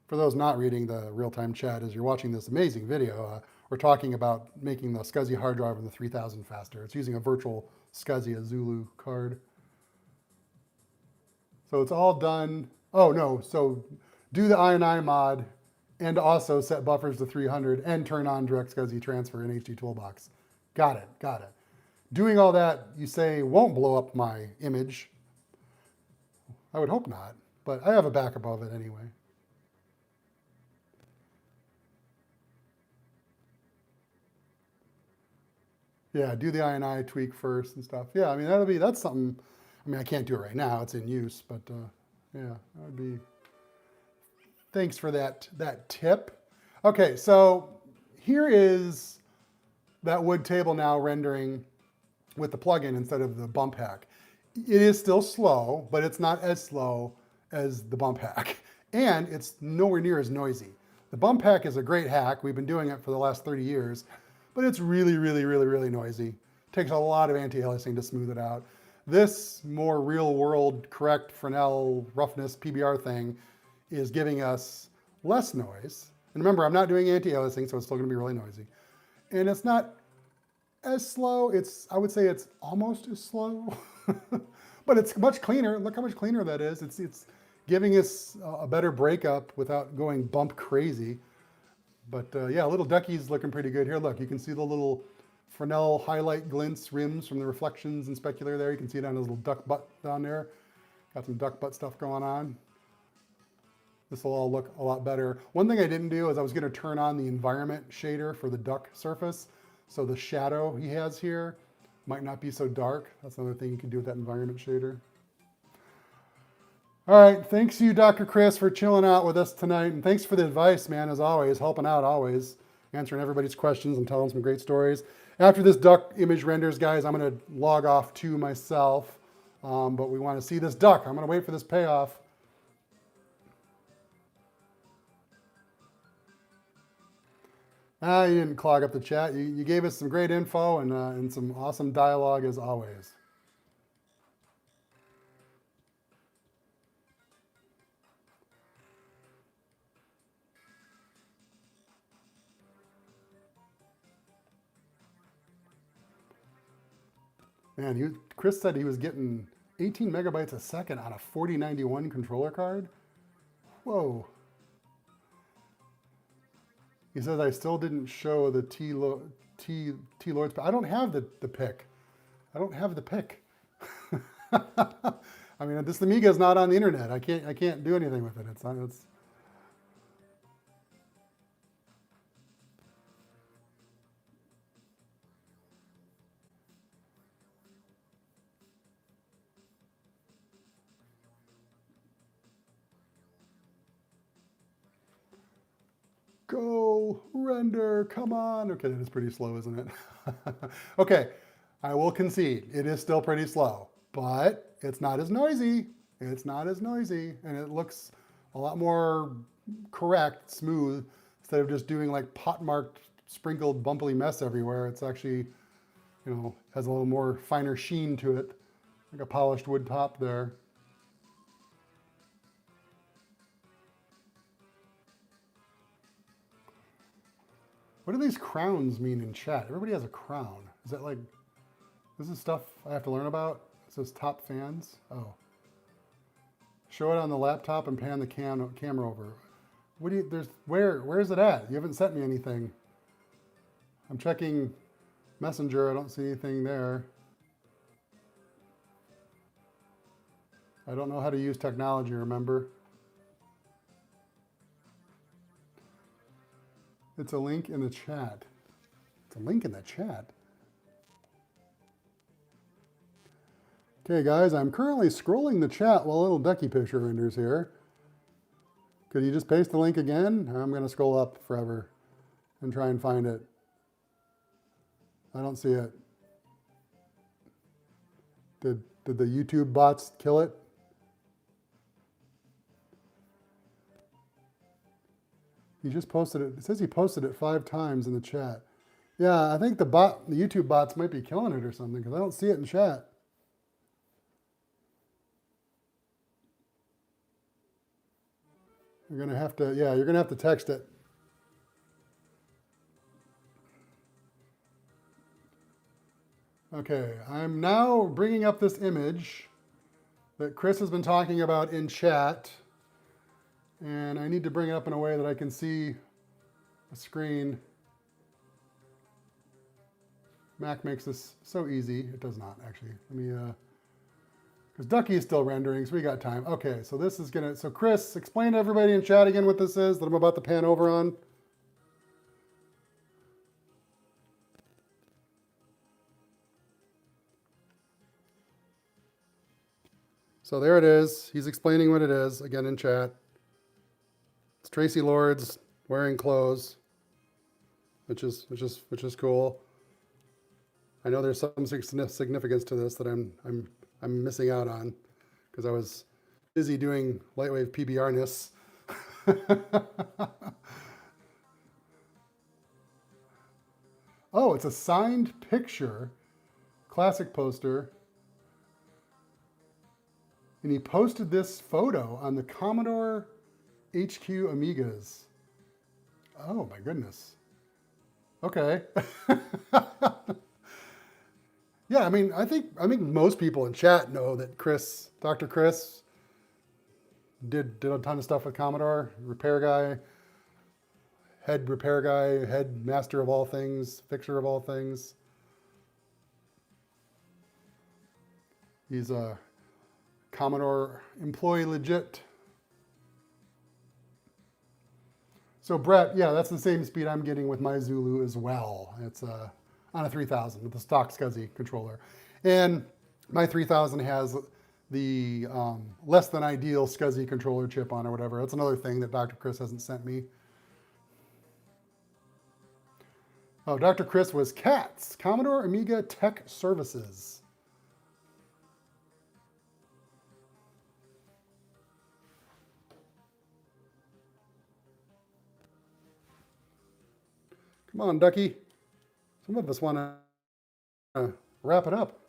S1: For those not reading the real-time chat, as you're watching this amazing video, we're talking about making the SCSI hard drive in the 3000 faster. It's using a virtual SCSI, a Zulu card. So it's all done. Oh no, so do the INI mod and also set buffers to 300 and turn on direct SCSI transfer in HD Toolbox. Got it, got it. Doing all that, you say, won't blow up my image. I would hope not, but I have a backup of it anyway. Yeah, do the INI tweak first and stuff. Yeah, I mean, that's something, I mean, I can't do it right now, it's in use, but yeah, that would be, thanks for that tip. Okay, so here is that wood table now rendering with the plugin instead of the bump hack. It is still slow, but it's not as slow as the bump hack. And it's nowhere near as noisy. The bump hack is a great hack. We've been doing it for the last 30 years, but it's really, really, really, really noisy. Takes a lot of anti-aliasing to smooth it out. This more real world, correct Fresnel roughness PBR thing is giving us less noise. And remember, I'm not doing anti-aliasing, so it's still gonna be really noisy. And it's not as slow. I would say it's almost as slow, but it's much cleaner. Look how much cleaner that is. It's giving us a better breakup without going bump crazy. But yeah, little ducky's looking pretty good here. Look, you can see the little Fresnel highlight glints rims from the reflections and specular there. You can see it on his little duck butt down there. Got some duck butt stuff going on. This will all look a lot better. One thing I didn't do is I was going to turn on the environment shader for the duck surface. So the shadow he has here might not be so dark. That's another thing you can do with that environment shader. All right, thanks you, Dr. Chris, for chilling out with us tonight. And thanks for the advice, man, as always, helping out always, answering everybody's questions and telling some great stories. After this duck image renders, guys, I'm going to log off too myself. But we want to see this duck. I'm going to wait for this payoff. You didn't clog up the chat. You gave us some great info and some awesome dialogue as always. Man, Chris said he was getting 18 megabytes a second on a 4091 controller card. Whoa. He says, I still didn't show the T-Lords. I don't have the pick. I don't have the pick. I mean, this Amiga is not on the internet. I can't do anything with it. slow. Render, come on. Okay, that is pretty slow, isn't it? Okay, I will concede. It is still pretty slow, but it's not as noisy. It's not as noisy, and it looks a lot more correct, smooth, instead of just doing like pot-marked, sprinkled, bumpily mess everywhere. It's actually, you know, has a little more finer sheen to it, like a polished wood top there. What do these crowns mean in chat? Everybody has a crown. Is that like, this is stuff I have to learn about? It says top fans. Oh. Show it on the laptop and pan the camera over. What do you, where is it at? You haven't sent me anything. I'm checking Messenger, I don't see anything there. I don't know how to use technology, remember? It's a link in the chat. It's a link in the chat. Okay, guys, I'm currently scrolling the chat while little ducky picture renders here. Could you just paste the link again? I'm going to scroll up forever and try and find it. I don't see it. Did the YouTube bots kill it? He just posted it. It says he posted it 5 times in the chat. Yeah, I think the YouTube bots might be killing it or something because I don't see it in chat. You're gonna have to, yeah, you're gonna have to text it. Okay, I'm now bringing up this image that Chris has been talking about in chat. And I need to bring it up in a way that I can see the screen. Mac makes this so easy. It does not, actually. Let me, because Ducky is still rendering, so we got time. Okay, so this is gonna, so Chris, explain to everybody in chat again what this is that I'm about to pan over on. So there it is. He's explaining what it is, again in chat. It's Tracy Lords wearing clothes, which is cool. I know there's some significance to this that I'm missing out on because I was busy doing Lightwave PBR-ness. Oh, it's a signed picture, classic poster. And he posted this photo on the Commodore HQ Amigas. Oh my goodness. Okay. Yeah, I mean, I think most people in chat know that Dr. Chris did a ton of stuff with Commodore, repair guy, head repair guy, head master of all things, fixer of all things. He's a Commodore employee legit. So Brett, yeah, that's the same speed I'm getting with my Zulu as well. It's on a 3000 with the stock SCSI controller. And my 3000 has the less than ideal SCSI controller chip on or whatever. That's another thing that Dr. Chris hasn't sent me. Oh, Dr. Chris was CATS, Commodore Amiga Tech Services. Come on, Ducky. Some of us want to wrap it up.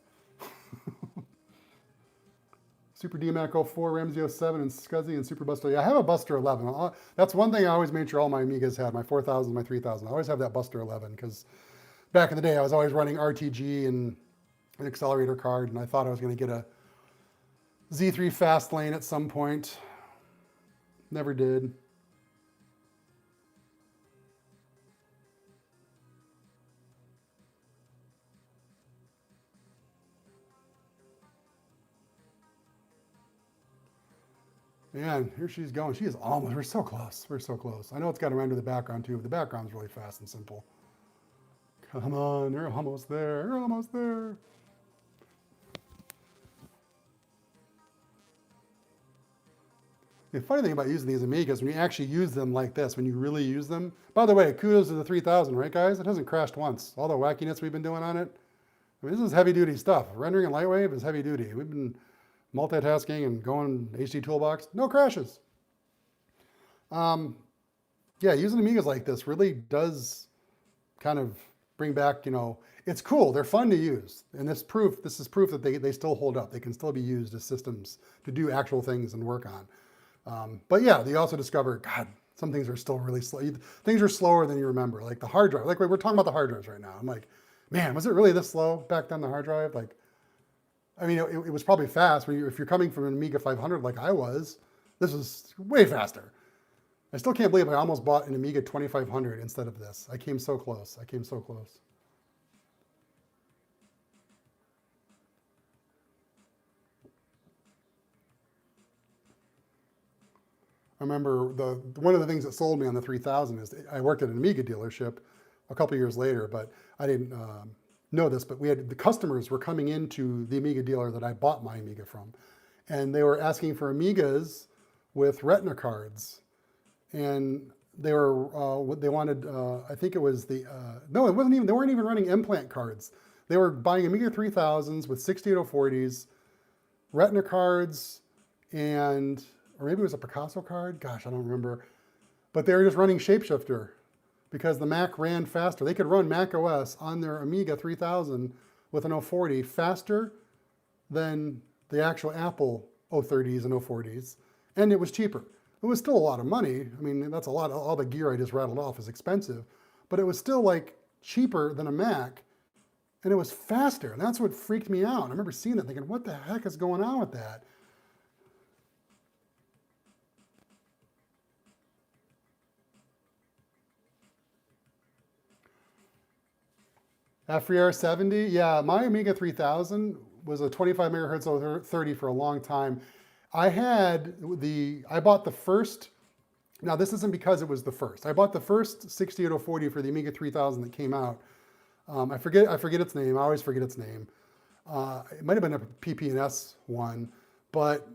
S1: Super DMAC 04, Ramsey 07, and SCSI, and Super Buster. Yeah, I have a Buster 11. That's one thing I always made sure all my Amigas had, my 4000, my 3000. I always have that Buster 11, because back in the day, I was always running RTG and an accelerator card, and I thought I was going to get a Z3 fast lane at some point. Never did. Man, here she's going. She is almost, we're so close. We're so close. I know it's got to render the background too, but the background's really fast and simple. Come on, you're almost there. You're almost there. The funny thing about using these Amigas, when you actually use them like this, when you really use them, by the way, kudos to the 3000, right guys? It hasn't crashed once. All the wackiness we've been doing on it. I mean, this is heavy duty stuff. Rendering in Lightwave is heavy duty. We've been multitasking and going HD Toolbox, no crashes. Yeah, using Amigas like this really does kind of bring back, it's cool. They're fun to use. And this is proof that they still hold up. They can still be used as systems to do actual things and work on. But yeah, they also discover, God, some things are still really slow. Things are slower than you remember. Like the hard drive. Like we're talking about the hard drives right now. I'm like, man, was it really this slow back then, the hard drive? Like, I mean, it was probably fast. If you're coming from an Amiga 500 like I was, this was way faster. I still can't believe I almost bought an Amiga 2500 instead of this. I came so close. I came so close. I remember one of the things that sold me on the 3000 is I worked at an Amiga dealership a couple years later, but I didn't know this, but the customers were coming into the Amiga dealer that I bought my Amiga from, and they were asking for Amigas with Retina cards, and they wanted, I think it was no, it wasn't even, they weren't even running implant cards. They were buying Amiga 3000s with 68040s, Retina cards, or maybe it was a Picasso card. Gosh, I don't remember. But they were just running Shapeshifter because the Mac ran faster. They could run Mac OS on their Amiga 3000 with an 040 faster than the actual Apple 030s and 040s, and it was cheaper. It was still a lot of money. I mean, that's a lot. All the gear I just rattled off is expensive, but it was still like cheaper than a Mac, and it was faster. And that's what freaked me out. I remember seeing it thinking, what the heck is going on with that? FreeR 70, yeah, my Amiga 3000 was a 25 megahertz over 30 for a long time. I bought the first, now this isn't because it was the first. I bought the first 68040 for the Amiga 3000 that came out. I forget its name, I always forget its name. It might have been a PP&S one, but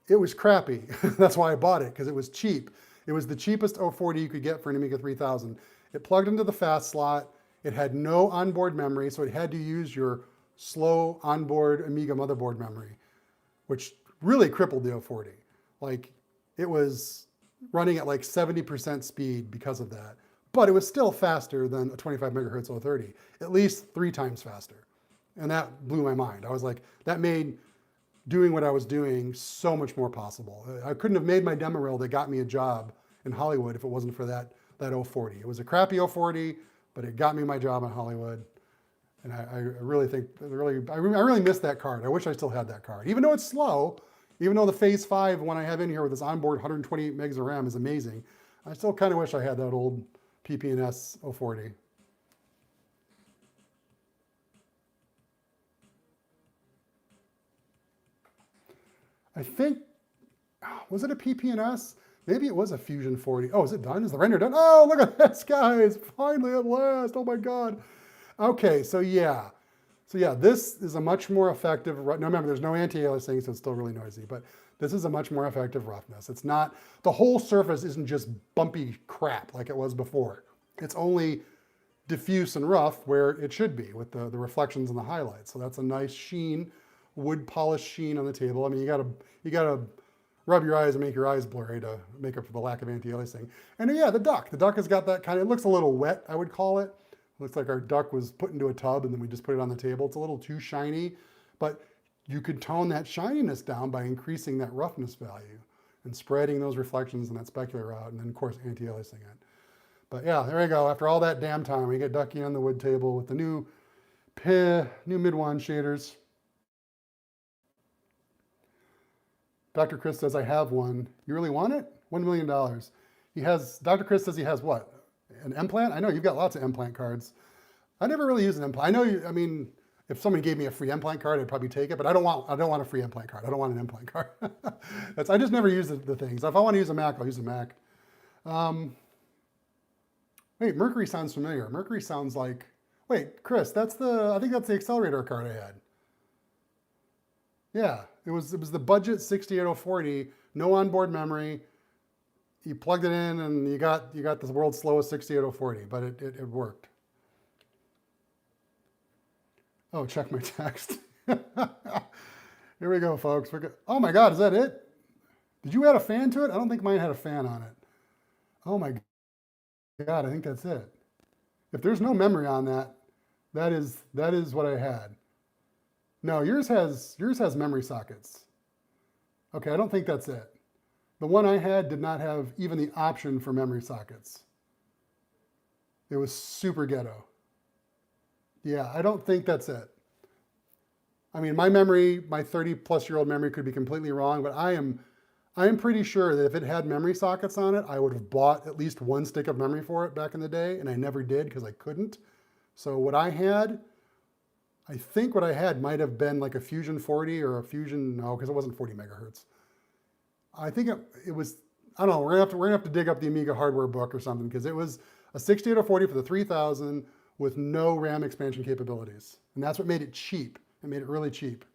S1: it was crappy. That's why I bought it, because it was cheap. It was the cheapest 040 you could get for an Amiga 3000. It plugged into the fast slot. It had no onboard memory, so it had to use your slow onboard Amiga motherboard memory, which really crippled the 040. Like, it was running at like 70% speed because of that. But it was still faster than a 25 megahertz 030, at least 3 times faster. And that blew my mind. I was like, that made doing what I was doing so much more possible. I couldn't have made my demo reel that got me a job in Hollywood if it wasn't for that 040. It was a crappy 040, but it got me my job in Hollywood. And I really think, I really miss that card. I wish I still had that card. Even though it's slow, even though the Phase 5 one I have in here with this onboard 128 megs of RAM is amazing, I still kind of wish I had that old PP&S 040. I think, was it a PP&S? Maybe it was a Fusion 40. Oh, is it done? Is the render done? Oh, look at this, guys. Finally at last. Oh my God. Okay, so yeah. This is a much more effective, now remember, there's no anti-aliasing, so it's still really noisy, but this is a much more effective roughness. It's not, the whole surface isn't just bumpy crap like it was before. It's only diffuse and rough where it should be with the reflections and the highlights. So that's a nice sheen, wood polished sheen on the table. I mean, you gotta rub your eyes and make your eyes blurry to make up for the lack of anti-aliasing. And yeah, the duck. The duck has got that kind of, it looks a little wet, I would call it. It looks like our duck was put into a tub and then we just put it on the table. It's a little too shiny, but you could tone that shininess down by increasing that roughness value and spreading those reflections and that specular out, and then of course anti-aliasing it. But yeah, there we go. After all that damn time, we get Ducky on the wood table with the new mid-wand shaders. Dr. Chris says, I have one. You really want it? $1 million. Dr. Chris says he has what? An implant? I know you've got lots of implant cards. I never really use an implant. I know I mean, if somebody gave me a free implant card, I'd probably take it, but I don't want a free implant card. I don't want an implant card. I just never use the things. If I want to use a Mac, I'll use a Mac. Wait, Mercury sounds familiar. Mercury sounds like, wait, Chris, I think that's the accelerator card I had. Yeah, it was the budget 68040 no onboard memory. You plugged it in and you got the world's slowest 68040, but it worked. Oh, check my text. Here we go, folks. Oh my God, is that it? Did you add a fan to it? I don't think mine had a fan on it. Oh my God, I think that's it. If there's no memory on that, that is what I had. No, yours has memory sockets. Okay, I don't think that's it. The one I had did not have even the option for memory sockets. It was super ghetto. Yeah, I don't think that's it. I mean, my memory, my 30-plus-year-old memory could be completely wrong, but I am pretty sure that if it had memory sockets on it, I would have bought at least one stick of memory for it back in the day, and I never did because I couldn't. So what I had, I think what I had might have been like a Fusion 40 or a Fusion, no, because it wasn't 40 megahertz. I think it was, I don't know, we're gonna have to dig up the Amiga hardware book or something, because it was a 68040 for the 3000 with no RAM expansion capabilities. And that's what made it cheap. It made it really cheap.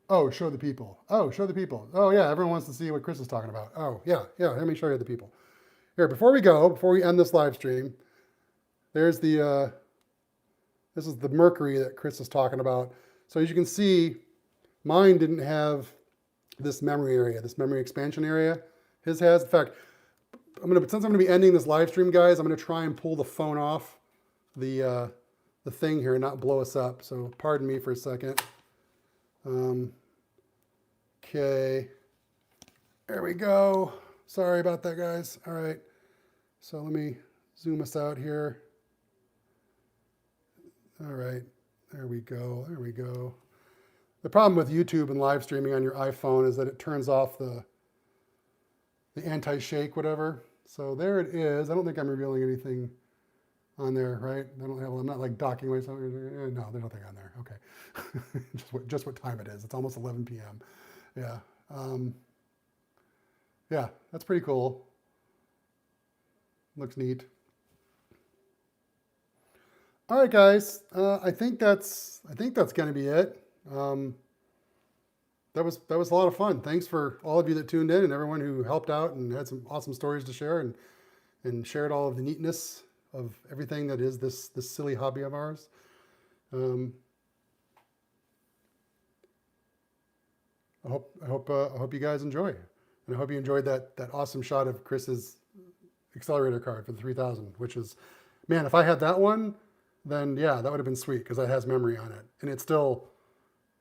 S1: Oh, show the people. Oh, show the people. Oh yeah, everyone wants to see what Chris is talking about. Oh yeah, let me show you the people. Here, before we end this live stream, there's the, this is the Mercury that Chris is talking about. So as you can see, mine didn't have this memory area, this memory expansion area. His has. In fact, since I'm gonna be ending this live stream, guys, I'm gonna try and pull the phone off the thing here and not blow us up. So pardon me for a second. Okay, there we go. Sorry about that, guys. All right, so let me zoom us out here. All right, there we go, there we go. The problem with YouTube and live streaming on your iPhone is that it turns off the anti-shake, whatever. So there it is. I don't think I'm revealing anything on there, right? I'm not like docking myself. No, there's nothing on there. Okay, just what time it is. It's almost 11 p.m. Yeah, yeah, that's pretty cool. Looks neat. All right, guys. I think that's going to be it. That was a lot of fun. Thanks for all of you that tuned in and everyone who helped out and had some awesome stories to share and shared all of the neatness of everything that is this silly hobby of ours. I hope you guys enjoy, and I hope you enjoyed that awesome shot of Chris's accelerator card for the 3000, which is, man, if I had that one, then yeah, that would have been sweet because that has memory on it, and it still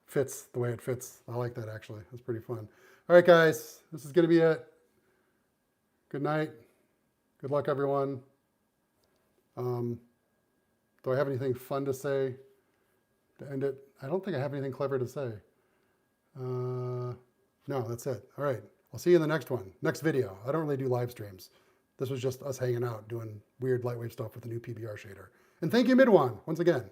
S1: fits the way it fits. I like that, actually. That's pretty fun. All right, guys, this is going to be it. Good night. Good luck, everyone. Do I have anything fun to say to end it? I don't think I have anything clever to say. No, that's it. All right. I'll see you in the next one, next video. I don't really do live streams. This was just us hanging out, doing weird lightwave stuff with the new PBR shader. And thank you, Midwan, once again.